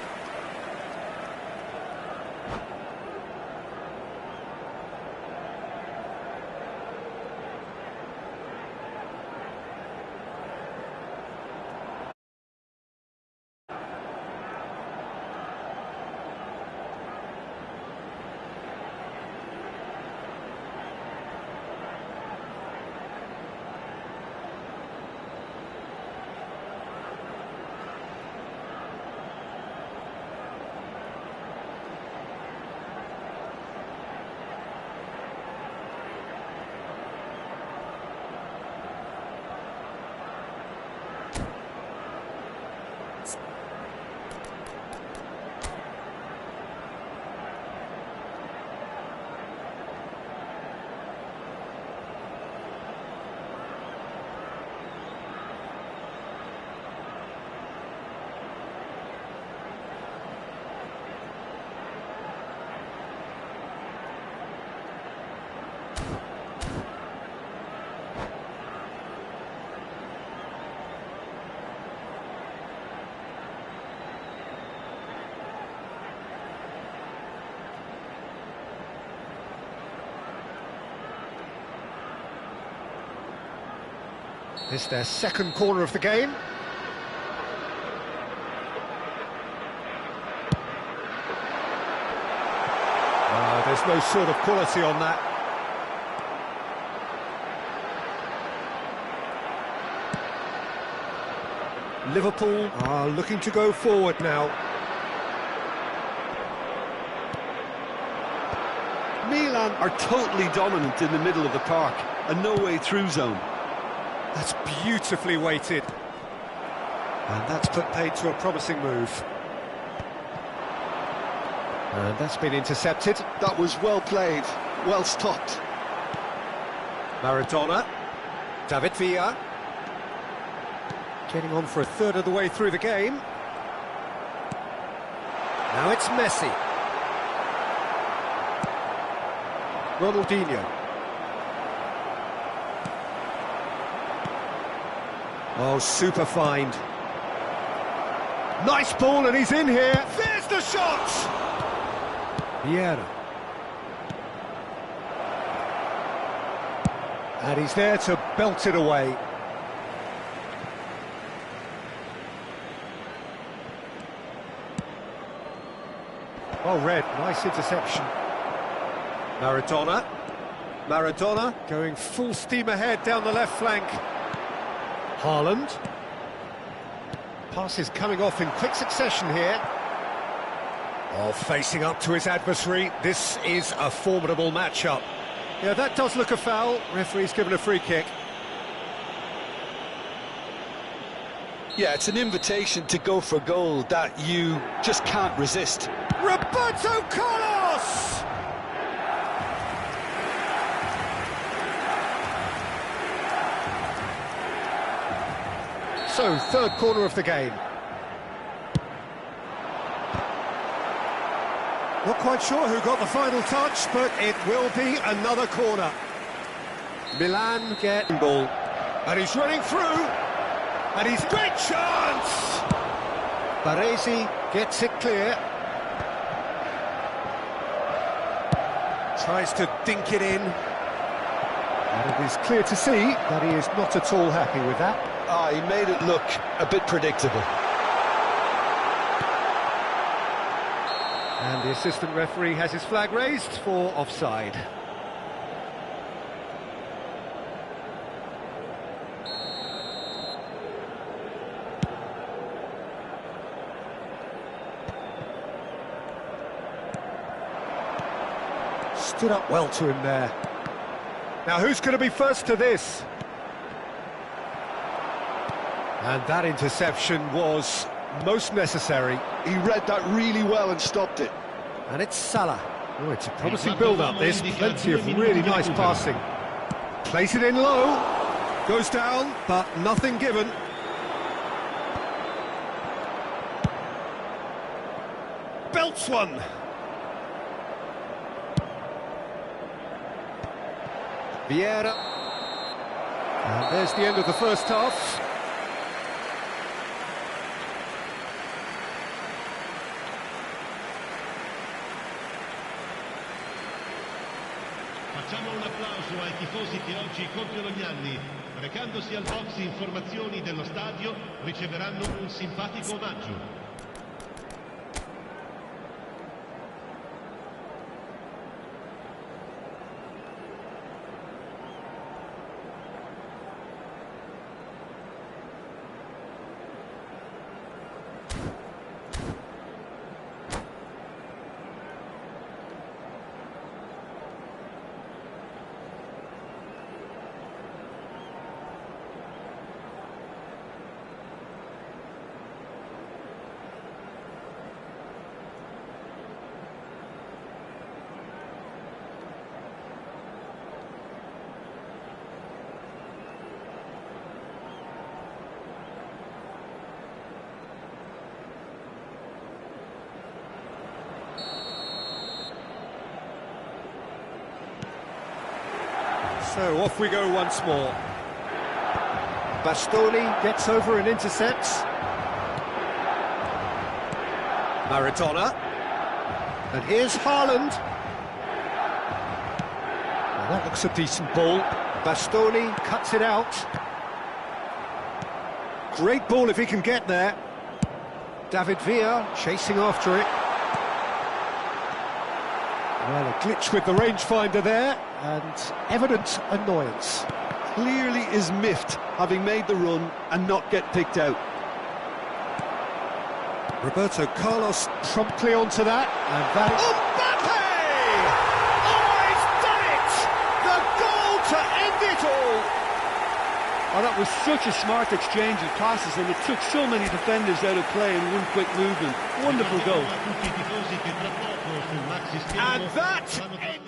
It's their second corner of the game. There's no sort of quality on that. Liverpool are looking to go forward now. Milan are totally dominant in the middle of the park, a no-way-through zone. That's beautifully weighted. And that's put paid to a promising move. And that's been intercepted. That was well played, well stopped. Maradona. David Villa. Getting on for a third of the way through the game. Now it's Messi. Ronaldinho. Oh, super find. Nice ball, and he's in here. There's the shot! Siaran. And he's there to belt it away. Well read, nice interception. Maradona. Maradona going full steam ahead down the left flank. Haaland. Passes coming off in quick succession here. Oh, facing up to his adversary. This is a formidable matchup. Yeah, that does look a foul. Referee's given a free kick. Yeah, it's an invitation to go for goal that you just can't resist. Roberto Carlos! So, third corner of the game. Not quite sure who got the final touch, but it will be another corner. Milan get ball. And he's running through. And he's great chance! Baresi gets it clear. Tries to dink it in. And it is clear to see that he is not at all happy with that. He made it look a bit predictable. And the assistant referee has his flag raised for offside. Stood up well to him there. Now who's going to be first to this? And that interception was most necessary. He read that really well and stopped it. And it's Salah. Oh, it's a promising build-up, this. Plenty of really nice passing. Plays it in low. Goes down, but nothing given. Belts one. Vieira. And there's the end of the first half. Facciamo un applauso ai tifosi che oggi compiono gli anni. Recandosi al box informazioni dello stadio, riceveranno un simpatico omaggio. So off we go once more. Bastoni gets over and intercepts. Maradona. And here's Haaland. Well, that looks a decent ball. Bastoni cuts it out. Great ball if he can get there. David Villa chasing after it. Well, a glitch with the rangefinder there, and evident annoyance. Clearly is miffed, having made the run and not get picked out. Roberto Carlos promptly onto that, and that... Mbappe! Oh, he's done it! The goal to end it all! Oh, that was such a smart exchange of passes, and it took so many defenders out of play in one quick movement. Wonderful goal. And that ends...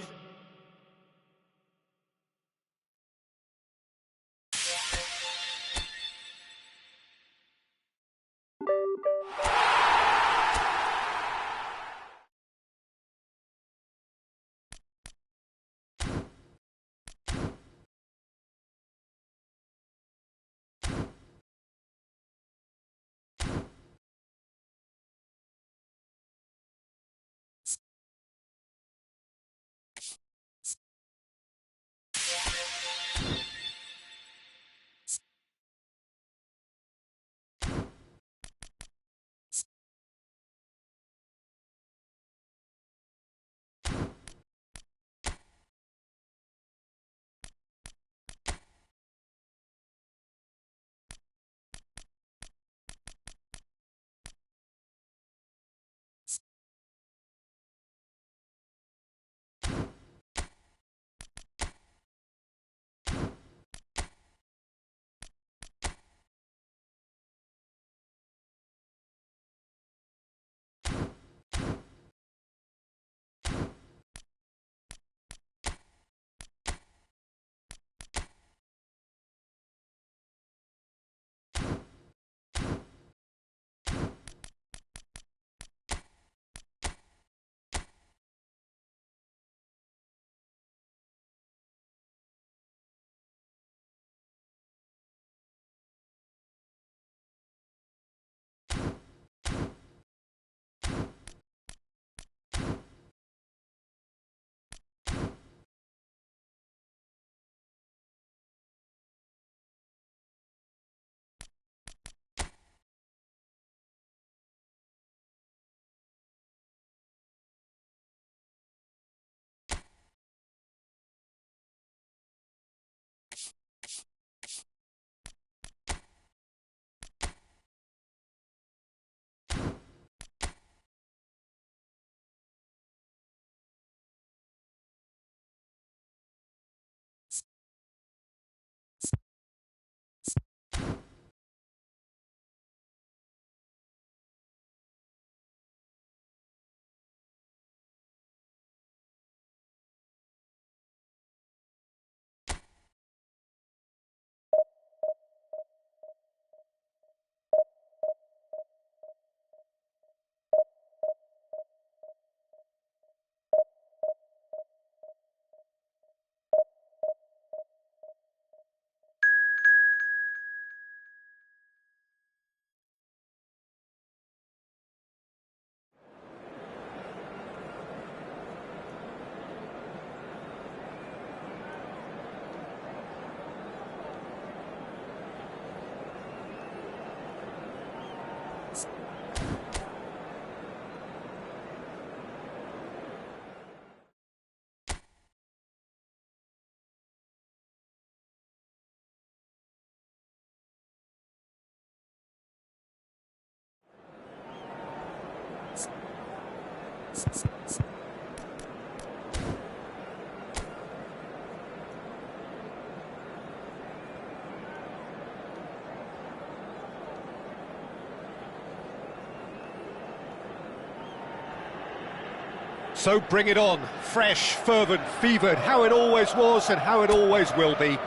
So bring it on, fresh, fervent, fevered, how it always was and how it always will be.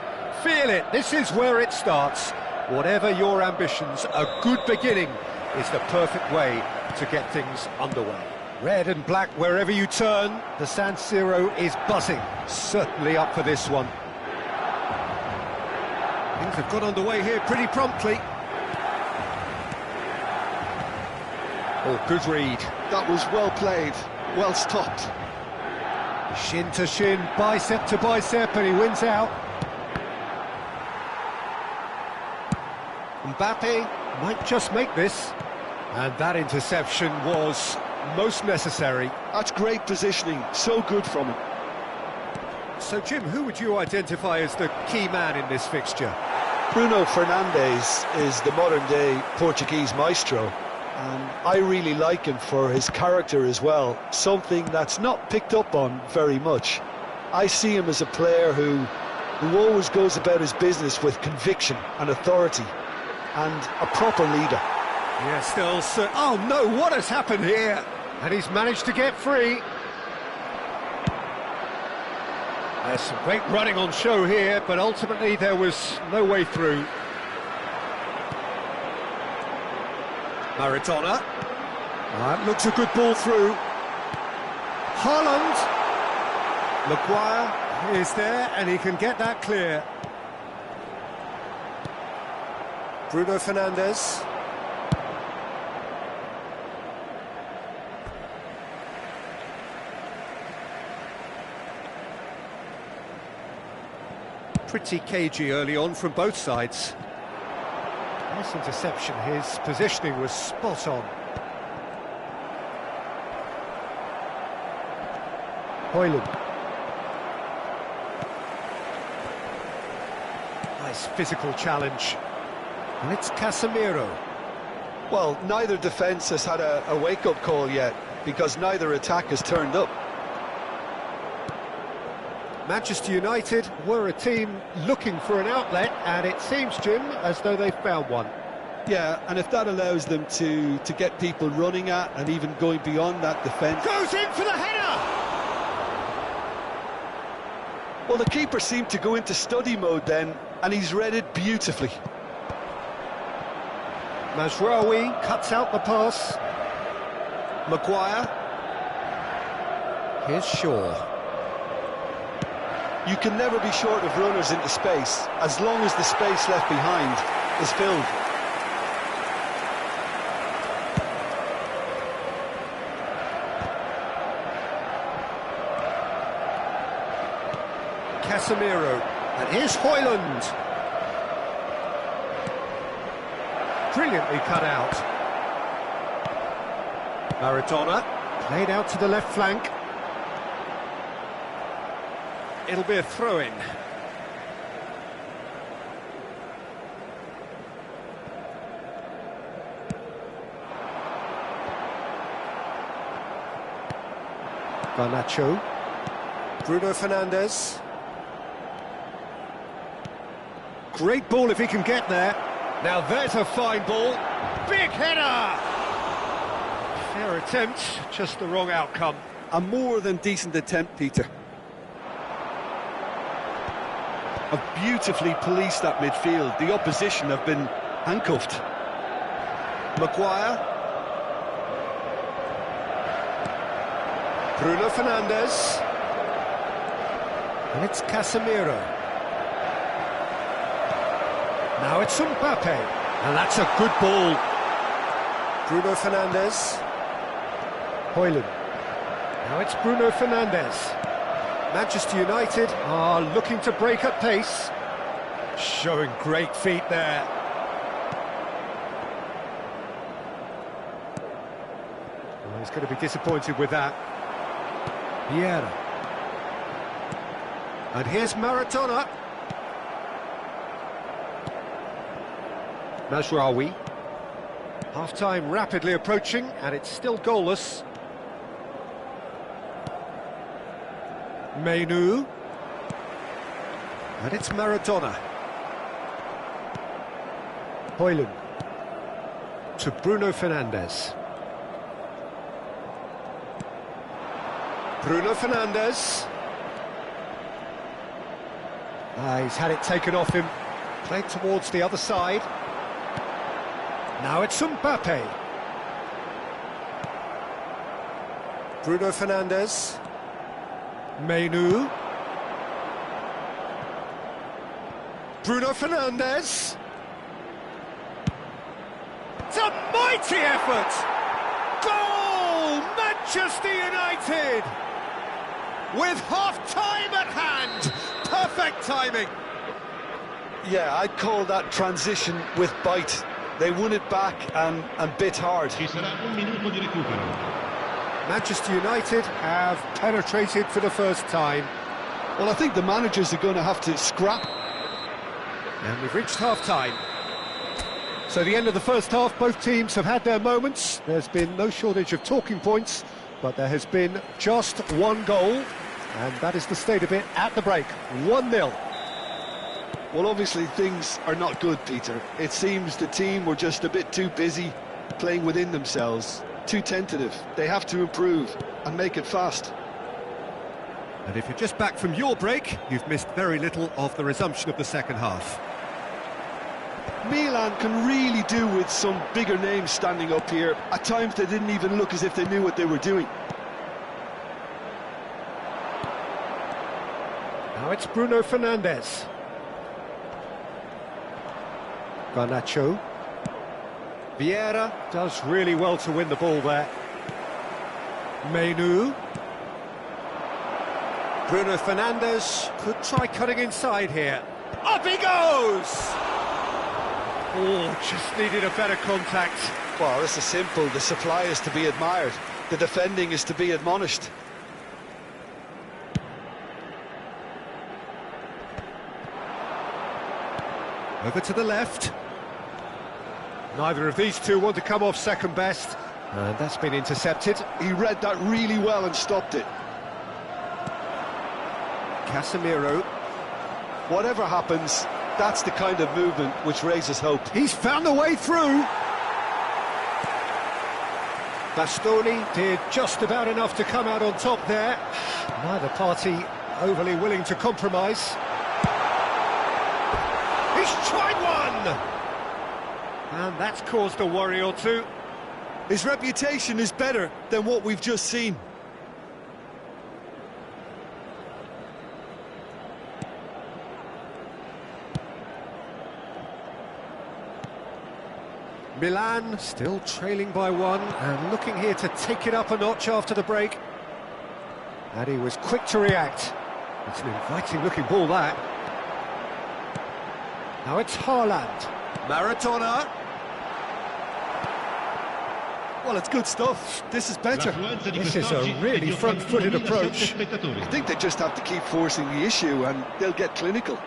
Feel it, this is where it starts. Whatever your ambitions, a good beginning is the perfect way to get things underway. Red and black wherever you turn, the San Siro is buzzing. Certainly up for this one. Things have got underway here pretty promptly. Oh, good read. That was well played, well stopped. Shin to shin, bicep to bicep, and he wins out. Mbappe might just make this. And that interception was most necessary. That's great positioning, so good from him. So, Jim, who would you identify as the key man in this fixture? Bruno Fernandes is the modern-day Portuguese maestro. And I really like him for his character as well, something that's not picked up on very much. I see him as a player who always goes about his business with conviction and authority, and a proper leader. Yeah, still... Oh, no, what has happened here? And he's managed to get free. There's some great running on show here, but ultimately there was no way through. Maradona. That looks a good ball through. Haaland. Maguire is there, and he can get that clear. Bruno Fernandes. Pretty cagey early on from both sides. Nice interception, his positioning was spot on. Højlund. Nice physical challenge. And it's Casemiro. Well, neither defence has had a wake-up call yet, because neither attack has turned up. Manchester United were a team looking for an outlet, and it seems, Jim, as though they've found one. Yeah, and if that allows them to get people running at and even going beyond that defence... Goes in for the header! Well, the keeper seemed to go into study mode then, and he's read it beautifully. Mazraoui cuts out the pass. Maguire. Here's Shaw. You can never be short of runners into space, as long as the space left behind is filled. Casemiro. And here's Højlund. Brilliantly cut out. Maradona. Played out to the left flank. It'll be a throw-in. Garnacho. Bruno Fernandes. Great ball if he can get there. Now there's a fine ball. Big header! Fair attempt, just the wrong outcome. A more than decent attempt, Peter. Have beautifully policed that midfield. The opposition have been handcuffed. Maguire. Bruno Fernandes. And it's Casemiro. Now it's Mbappe. And that's a good ball. Bruno Fernandes. Højlund. Now it's Bruno Fernandes. Manchester United are looking to break at pace. Showing great feet there. Well, he's going to be disappointed with that. Siaran. And here's Maradona. Mazraoui. Half-time rapidly approaching, and it's still goalless. Menu. And it's Maradona. Højlund. To Bruno Fernandes. Bruno Fernandes. He's had it taken off him. Played towards the other side. Now it's Mbappe. Bruno Fernandes. Menu. Bruno Fernandes. It's a mighty effort! Goal! Manchester United! With half-time at hand! Perfect timing! Yeah, I'd call that transition with bite. They won it back and bit hard. Ci sarà un minuto di recupero. Manchester United have penetrated for the first time. Well, I think the managers are going to have to scrap. And we've reached half-time. So the end of the first half, both teams have had their moments. There's been no shortage of talking points, but there has been just one goal, and that is the state of it at the break. 1-0. Well, obviously things are not good, Peter. It seems the team were just a bit too busy playing within themselves, too tentative. They have to improve and make it fast. And if you're just back from your break, you've missed very little of the resumption of the second half. Milan can really do with some bigger names standing up here. At times they didn't even look as if they knew what they were doing. Now it's Bruno Fernandes. Garnacho. Vieira does really well to win the ball there. Menu. Bruno Fernandes could try cutting inside here. Up he goes! Oh, just needed a better contact. Well, this is simple. The supply is to be admired. The defending is to be admonished. Over to the left. Neither of these two want to come off second best. And that's been intercepted. He read that really well and stopped it. Casemiro. Whatever happens, that's the kind of movement which raises hope. He's found a way through. Bastoni did just about enough to come out on top there. Neither party overly willing to compromise. He's tried one! And that's caused a worry or two. His reputation is better than what we've just seen. Milan still trailing by one and looking here to take it up a notch after the break. And he was quick to react. It's an inviting looking ball, that. Now it's Haaland. Maradona. Well, it's good stuff. This is better. This is a really front-footed approach. I think they just have to keep forcing the issue and they'll get clinical.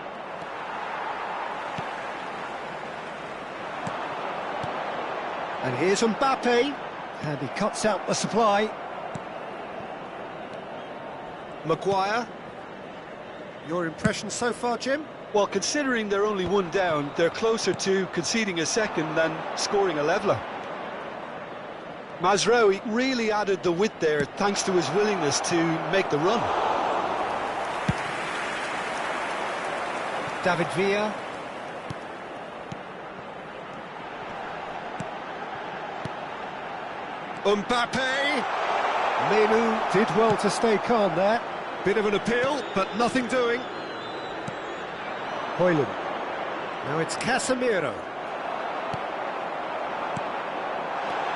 And here's Mbappe, and he cuts out the supply. Maguire. Your impression so far, Jim? Well, considering they're only one down, they're closer to conceding a second than scoring a leveller. Mazraoui really added the width there thanks to his willingness to make the run. David Villa. Mbappe! Menu did well to stay calm there. Bit of an appeal, but nothing doing. Højlund. Now it's Casemiro.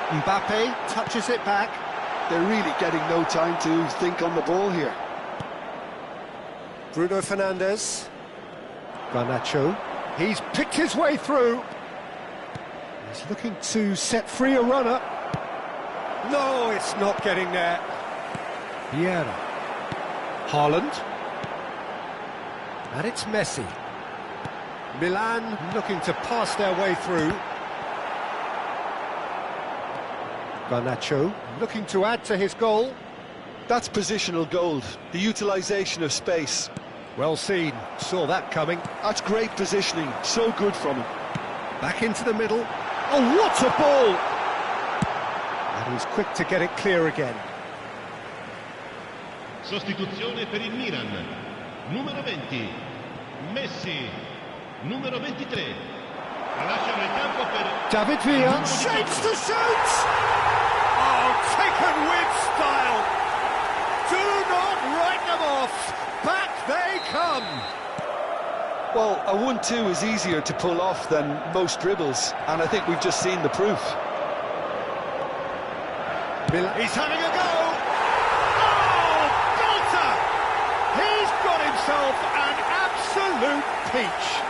Mbappe touches it back. They're really getting no time to think on the ball here. Bruno Fernandes. Garnacho. He's picked his way through. He's looking to set free a runner. No, it's not getting there. Vieira. Haaland. And it's Messi. Milan looking to pass their way through. Garnacho looking to add to his goal. That's positional gold, the utilisation of space. Well seen, saw that coming. That's great positioning, so good from him. Back into the middle. Oh, what a ball! And he's quick to get it clear again. Sostituzione per il Milan. Numero 20, Messi. Numero 23. Lasciano il campo per David Villa shapes to shoot! Oh, taken with style! Do not write them off! Back they come! Well, a 1-2 is easier to pull off than most dribbles, and I think we've just seen the proof. He's having a go! Oh, Belter! He's got himself an absolute peach!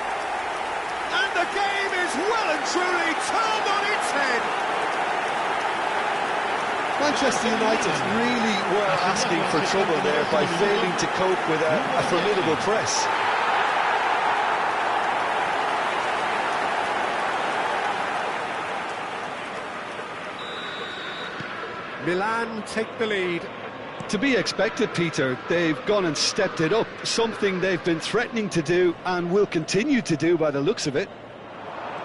And the game is well and truly turned on its head! Manchester United really were asking for trouble there by failing to cope with a formidable press. Milan take the lead. To be expected, Peter. They've gone and stepped it up, something they've been threatening to do and will continue to do by the looks of it.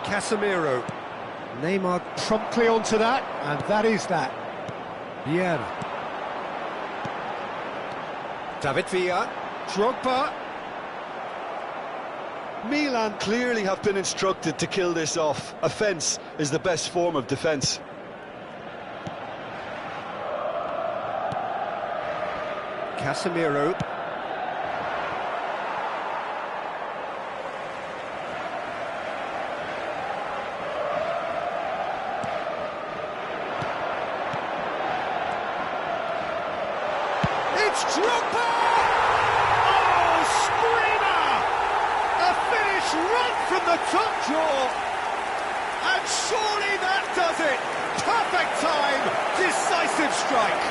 Casemiro. Neymar promptly onto that, and that is that. Siaran. David Villa. Drogba. Milan clearly have been instructed to kill this off. Offence is the best form of defence. Casemiro. It's Drogba! Oh, screamer! A finish right from the top drawer. And surely that does it. Perfect time, decisive strike.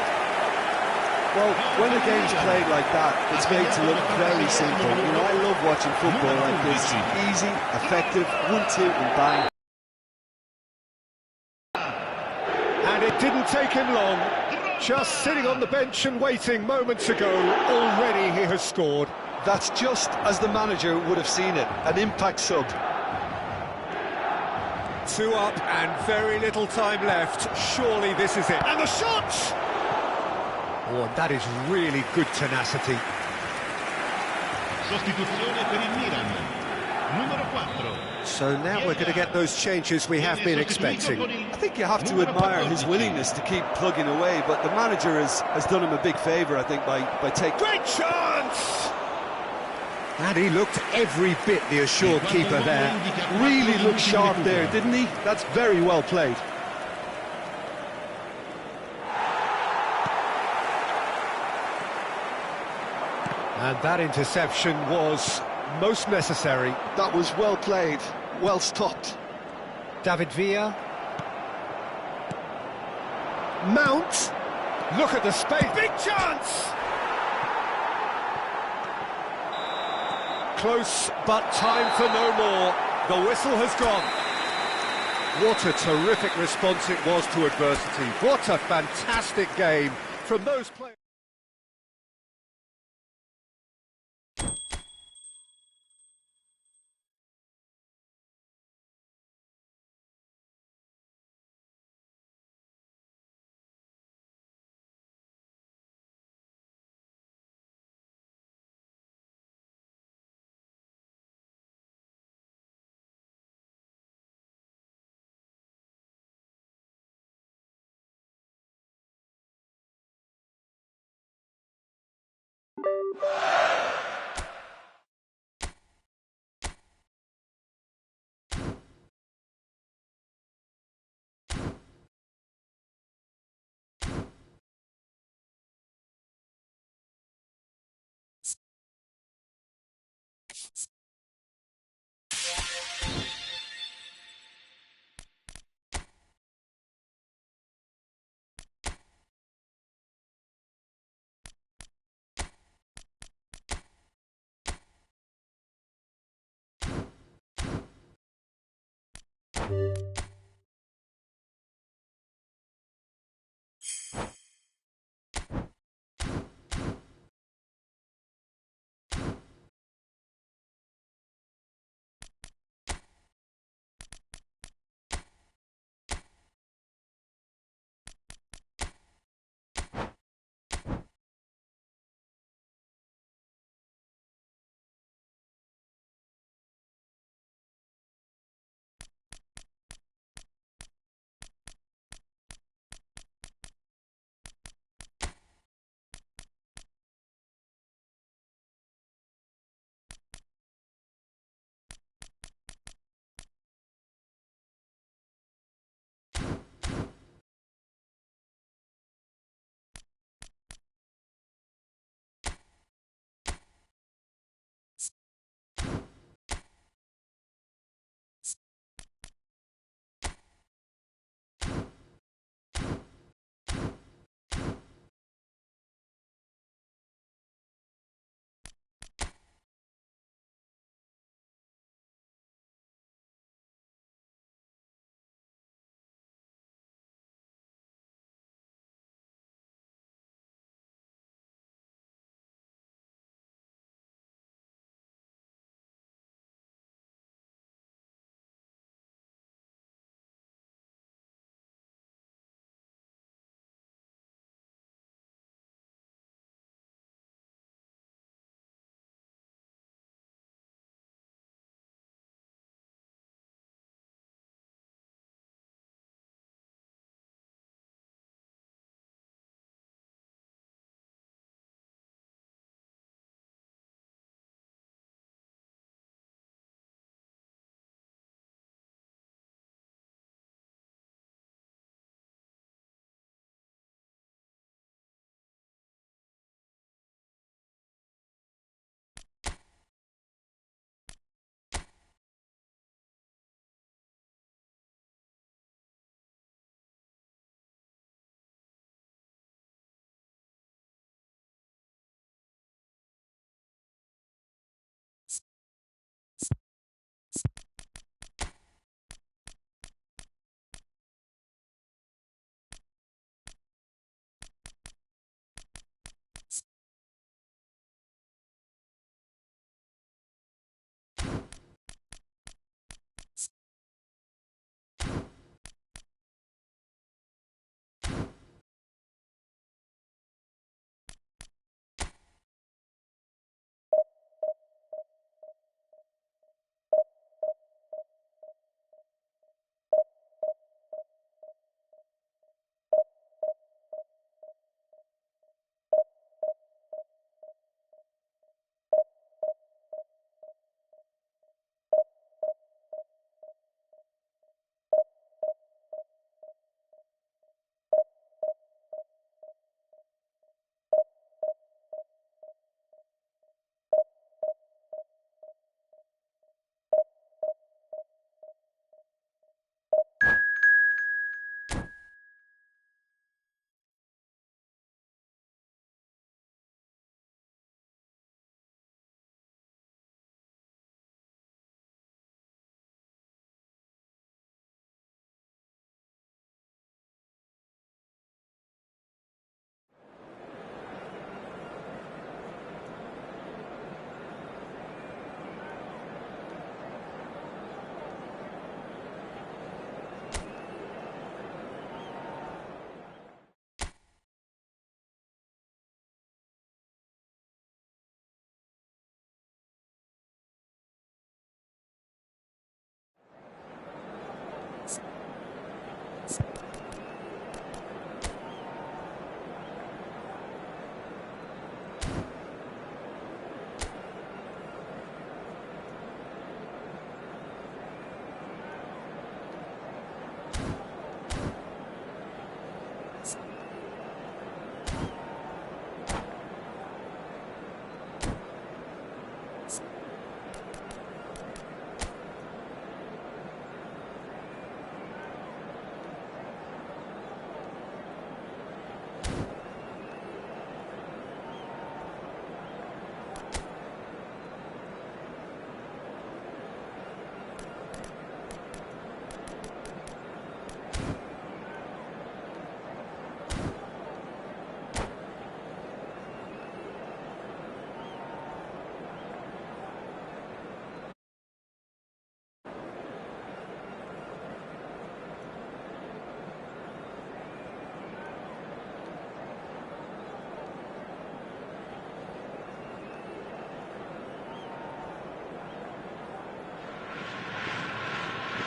Well, when a game's played like that, it's made to look very simple. You know, I love watching football like this. Easy, effective, 1-2 and bang. And it didn't take him long. Just sitting on the bench and waiting moments ago, already he has scored. That's just as the manager would have seen it, an impact sub. 2 up and very little time left. Surely this is it. And the shot! Oh, and that is really good tenacity. sostituzione per il Milan. Numero 4. So now we're going to get those changes we have been expecting. I think you have to admire his willingness to keep plugging away, but the manager has done him a big favour, I think, by taking... Great chance! And he looked every bit the assured keeper there. Really looked sharp there, didn't he? That's very well played. And that interception was most necessary. That was well played, well stopped. David Villa. Mount. Look at the space. Big chance! Close, but time for no more. The whistle has gone. What a terrific response it was to adversity. What a fantastic game from those players.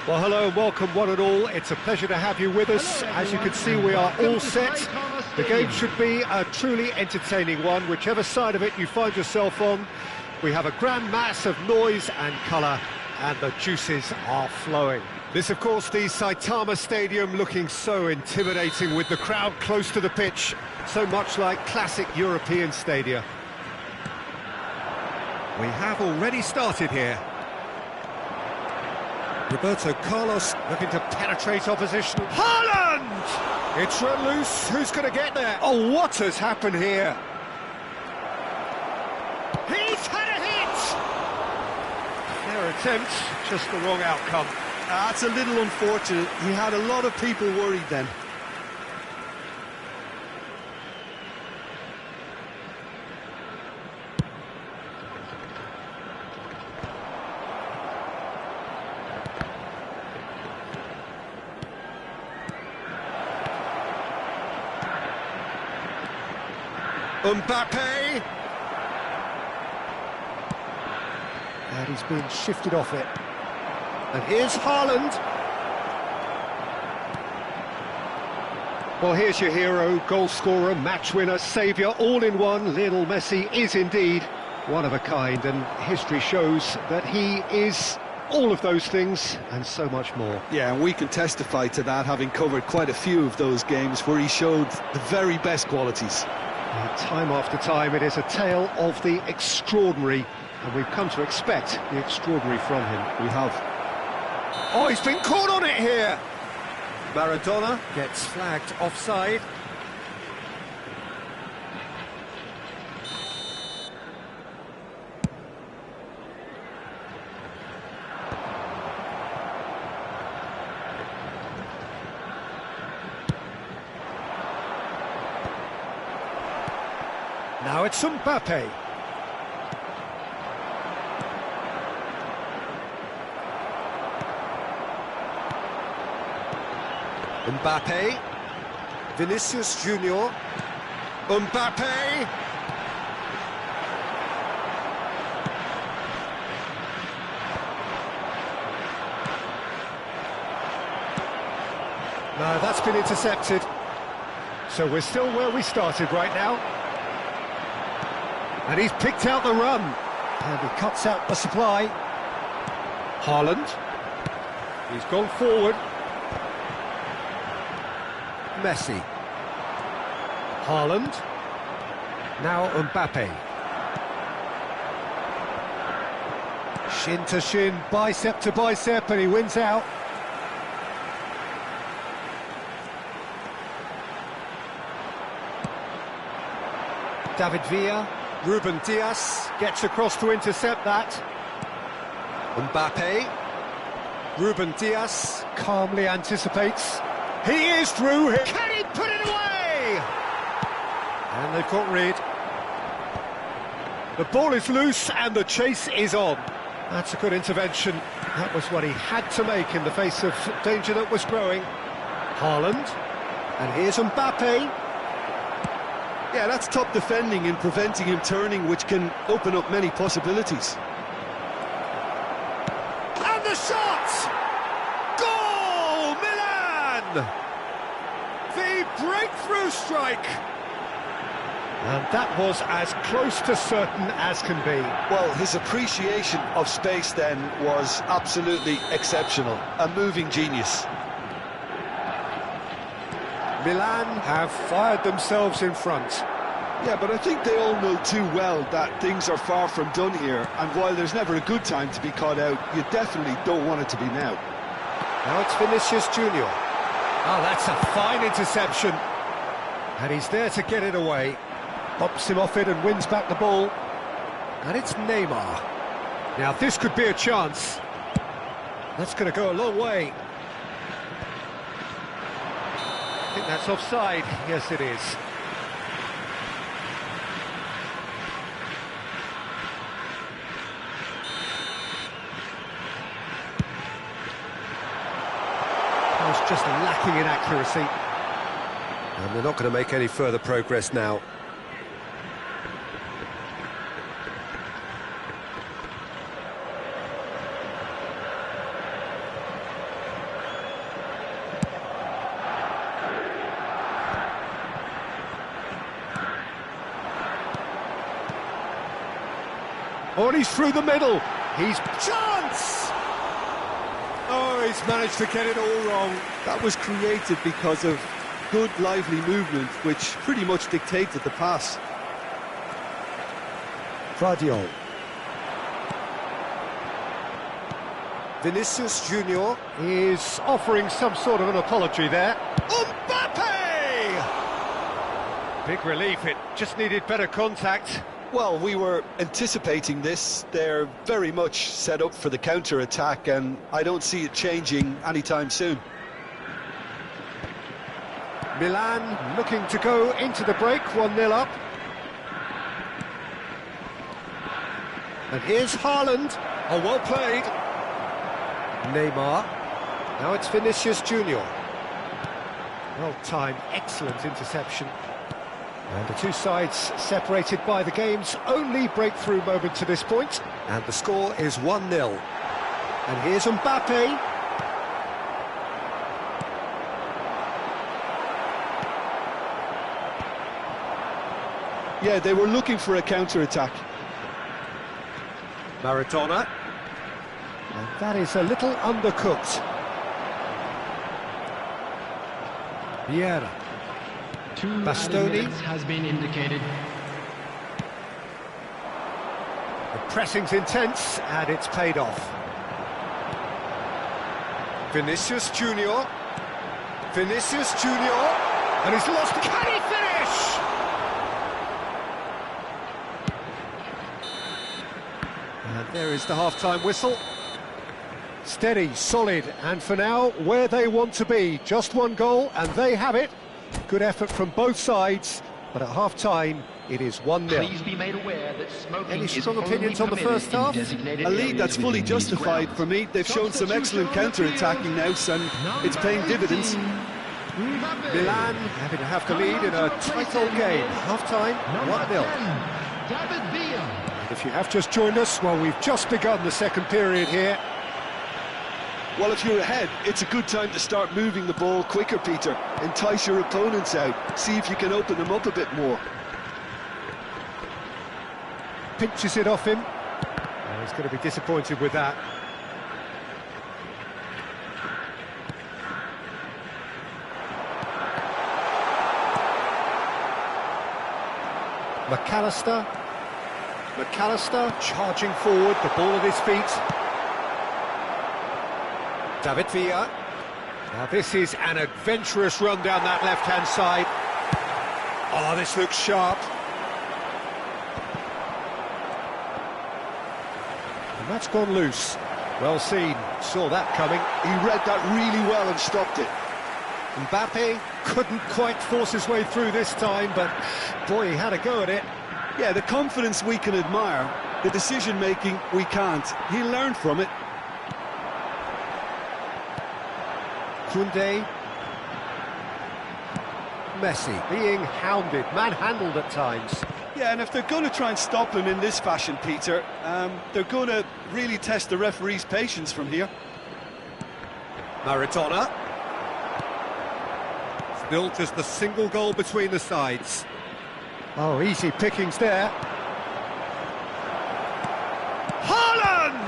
Well, hello and welcome one and all. It's a pleasure to have you with us. As you can see, we are all set. The game should be a truly entertaining one, whichever side of it you find yourself on. We have a grand mass of noise and colour, and the juices are flowing. This, of course, the Saitama Stadium, looking so intimidating with the crowd close to the pitch, so much like classic European stadia. We have already started here. Roberto Carlos looking to penetrate opposition. Haaland! It's run loose. Who's going to get there? Oh, what has happened here? He's had a hit! Their attempt, just the wrong outcome. That's a little unfortunate. He had a lot of people worried then. Mbappe! And he's been shifted off it. And here's Haaland. Well, here's your hero, goal scorer, match winner, saviour, all in one. Lionel Messi is indeed one of a kind, and history shows that he is all of those things and so much more. Yeah, and we can testify to that, having covered quite a few of those games where he showed the very best qualities. Time after time, it is a tale of the extraordinary, and we've come to expect the extraordinary from him. We have. Oh, he's been caught on it here! Maradona gets flagged offside. Now it's Mbappe. Mbappe, Vinicius Junior, Mbappe, no, that's been intercepted, so we're still where we started right now, and he's picked out the run, and he cuts out the supply. Haaland, he's gone forward. Messi. Haaland. Now Mbappe. Shin to shin, bicep to bicep, and he wins out. David Villa. Ruben Dias gets across to intercept that. Mbappe. Ruben Dias calmly anticipates. He is through here. Can he put it away? And they've got rid. The ball is loose and the chase is on. That's a good intervention. That was what he had to make in the face of danger that was growing. Haaland. And here's Mbappe. Yeah, that's top defending and preventing him turning, which can open up many possibilities. And the shot! Goal, Milan! The breakthrough strike! And that was as close to certain as can be. Well, his appreciation of space then was absolutely exceptional. A moving genius. Milan have fired themselves in front. Yeah, but I think they all know too well that things are far from done here, and while there's never a good time to be caught out, you definitely don't want it to be now. Now it's Vinicius Junior. Oh, that's a fine interception. And he's there to get it away. Pops him off it and wins back the ball. And it's Neymar. Now this could be a chance. That's going to go a long way. I think that's offside. Yes, it is. It's just lacking in accuracy. And they're not going to make any further progress now. Oh, and he's through the middle. He's chance! Oh, he's managed to get it all wrong. That was created because of good, lively movement, which pretty much dictated the pass. Guardiola. Vinicius Junior is offering some sort of an apology there. Mbappe! Big relief, it just needed better contact. Well, we were anticipating this. They're very much set up for the counter-attack, and I don't see it changing anytime soon. Milan looking to go into the break, 1-0 up. And here's Haaland. Oh, well played. Neymar. Now it's Vinicius Junior. Well timed, excellent interception. And the two sides separated by the game's only breakthrough moment to this point. And the score is 1-0. And here's Mbappe. Yeah, they were looking for a counter-attack. Maradona. And that is a little undercooked. Vieira. Bastoni has been indicated. The pressing's intense, and it's paid off. Vinicius Junior. Vinicius Junior. And he's lost. Can he finish? And there is the half-time whistle. Steady, solid, and for now, where they want to be. Just one goal, and they have it. Good effort from both sides, but at half-time, it is 1-0. Please be made aware that smoking Any is strong only opinions on the permitted first in half? designated A lead areas that's fully within these justified grounds. for me. They've shown some excellent counter-attacking now, and it's paying dividends. Milan happy to have the lead in a tight old game. Half-time, 1-0. David Villa. And if you have just joined us, well, we've just begun the second period here. Well, if you're ahead, it's a good time to start moving the ball quicker, Peter. Entice your opponents out. See if you can open them up a bit more. Pinches it off him. Oh, he's going to be disappointed with that. McAllister charging forward, the ball at his feet. David Villa. Now this is an adventurous run down that left-hand side. Oh, this looks sharp. And that's gone loose. Well seen, saw that coming. He read that really well and stopped it. Mbappe couldn't quite force his way through this time, but boy, he had a go at it. Yeah, the confidence we can admire, the decision-making we can't. He learned from it. Koundé. Messi being hounded, manhandled at times. Yeah, and if they're going to try and stop him in this fashion, Peter, they're going to really test the referee's patience from here. Maradona. Still just the single goal between the sides. Oh, easy pickings there. Haaland!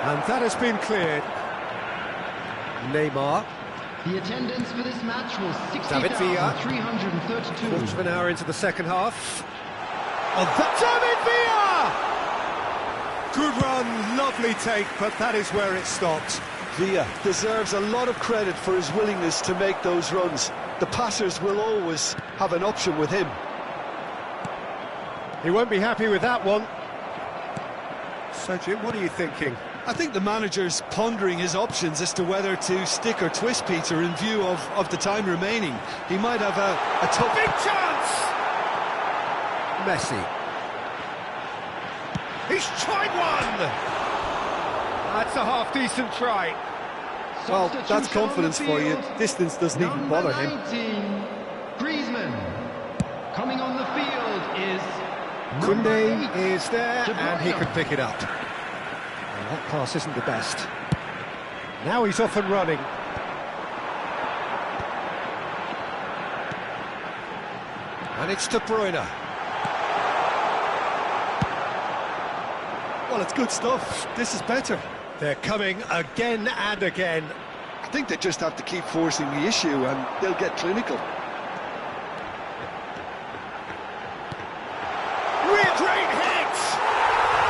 And that has been cleared. Neymar. The attendance for this match was David Villa. 60,332. Quarter of an hour into the second half. Oh, that's David Villa! Good run, lovely take, but that is where it stopped. Villa deserves a lot of credit for his willingness to make those runs. The passers will always have an option with him. He won't be happy with that one. So, Jim, what are you thinking? I think the manager's pondering his options as to whether to stick or twist Peter in view of the time remaining. He might have a tough... Big chance! Messi. He's tried one! That's a half-decent try. Well, that's confidence for you. Distance doesn't even bother him. 19, Griezmann. Coming on the field is... Koundé is there, and he could pick it up. Well, that pass isn't the best. Now he's off and running. And it's De Bruyne. Well, it's good stuff. This is better. They're coming again and again. I think they just have to keep forcing the issue and they'll get clinical. Real great hit!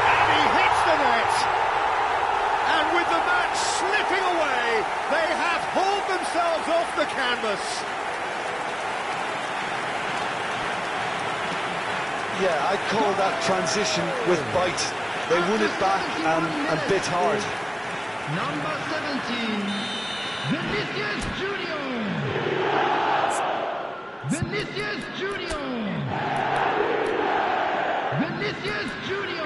And he hits the net! And with the match slipping away, they have hauled themselves off the canvas. Yeah, I'd call that transition with bite. They won it back and bit hard. Number 17, Vinicius Junior. Vinicius Junior. Vinicius Junior.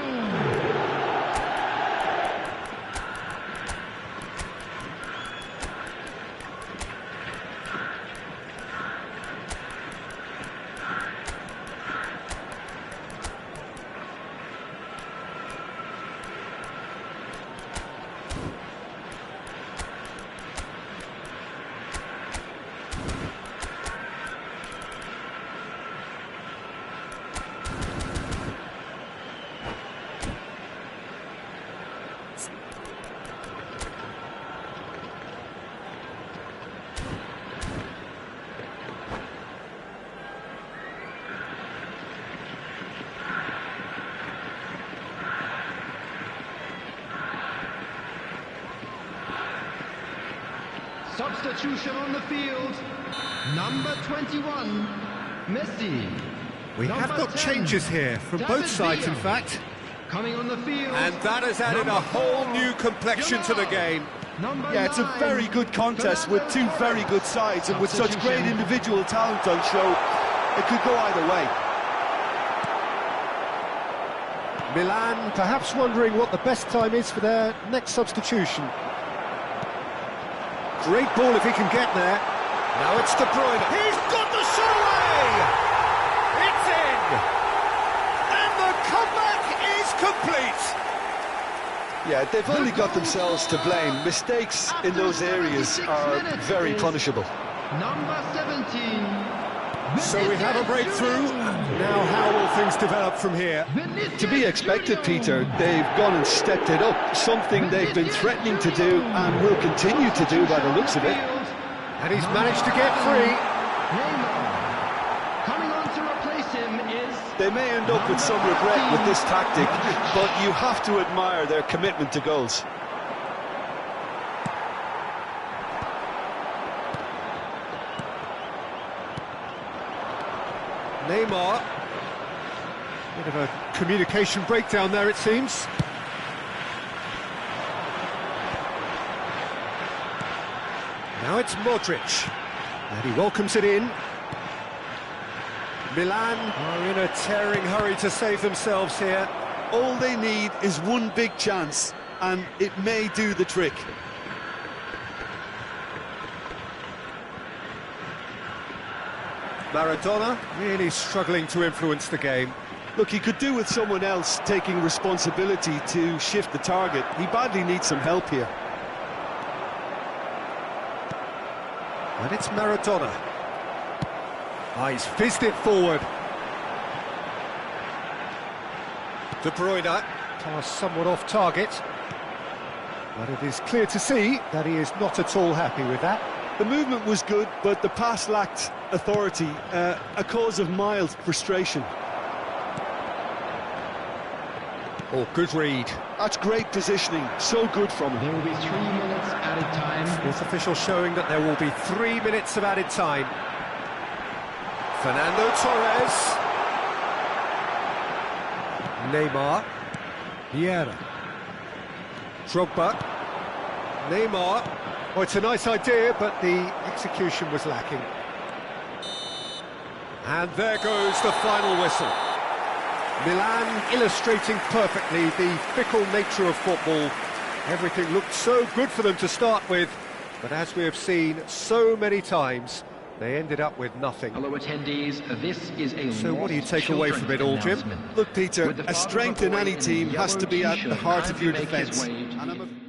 Substitution on the field, number 21, Messi. We have Number got 10, changes here from David both sides, in Villa. fact. Coming on the field, And that has added a number whole 4, new complexion to the Jamal. game. Number Yeah, it's a 9, very good contest with two very good sides, and with such great Substitution. individual talent on show, it could go either way. Milan perhaps wondering what the best time is for their next substitution. Great ball if he can get there. Now it's De Bruyne. He's got the shot away! It's in! And the comeback is complete! Yeah, they've only got themselves to blame. Mistakes in those areas are very punishable. number 17. So we have a breakthrough. Now how will things develop from here? To be expected, Peter, they've gone and stepped it up, something they've been threatening to do and will continue to do by the looks of it. And he's managed to get free. Coming on to replace him is They may end up with some regret with this tactic, but you have to admire their commitment to goals. Neymar. Bit of a communication breakdown there, it seems. Now it's Modric. And he welcomes it in. Milan are in a tearing hurry to save themselves here. All they need is one big chance, and it may do the trick. Maradona really struggling to influence the game. Look, he could do with someone else taking responsibility to shift the target. He badly needs some help here. And it's Maradona. Ah, he's fizzed it forward. De Bruyne, pass somewhat off target. But it is clear to see that he is not at all happy with that. The movement was good, but the pass lacked authority, a cause of mild frustration. Oh, good read. That's great positioning, so good from him. there will be 3 minutes added time. Fourth official showing that there will be 3 minutes of added time. Fernando Torres. Neymar. Vieira. Drogba. Neymar. Oh, it's a nice idea, but the execution was lacking. And there goes the final whistle. Milan illustrating perfectly the fickle nature of football. Everything looked so good for them to start with, but as we have seen so many times, they ended up with nothing. Hello attendees, this is a So what do you take away from it all, Jim? Look, Peter, a strength in any team has to be at the heart of your defence. And I'm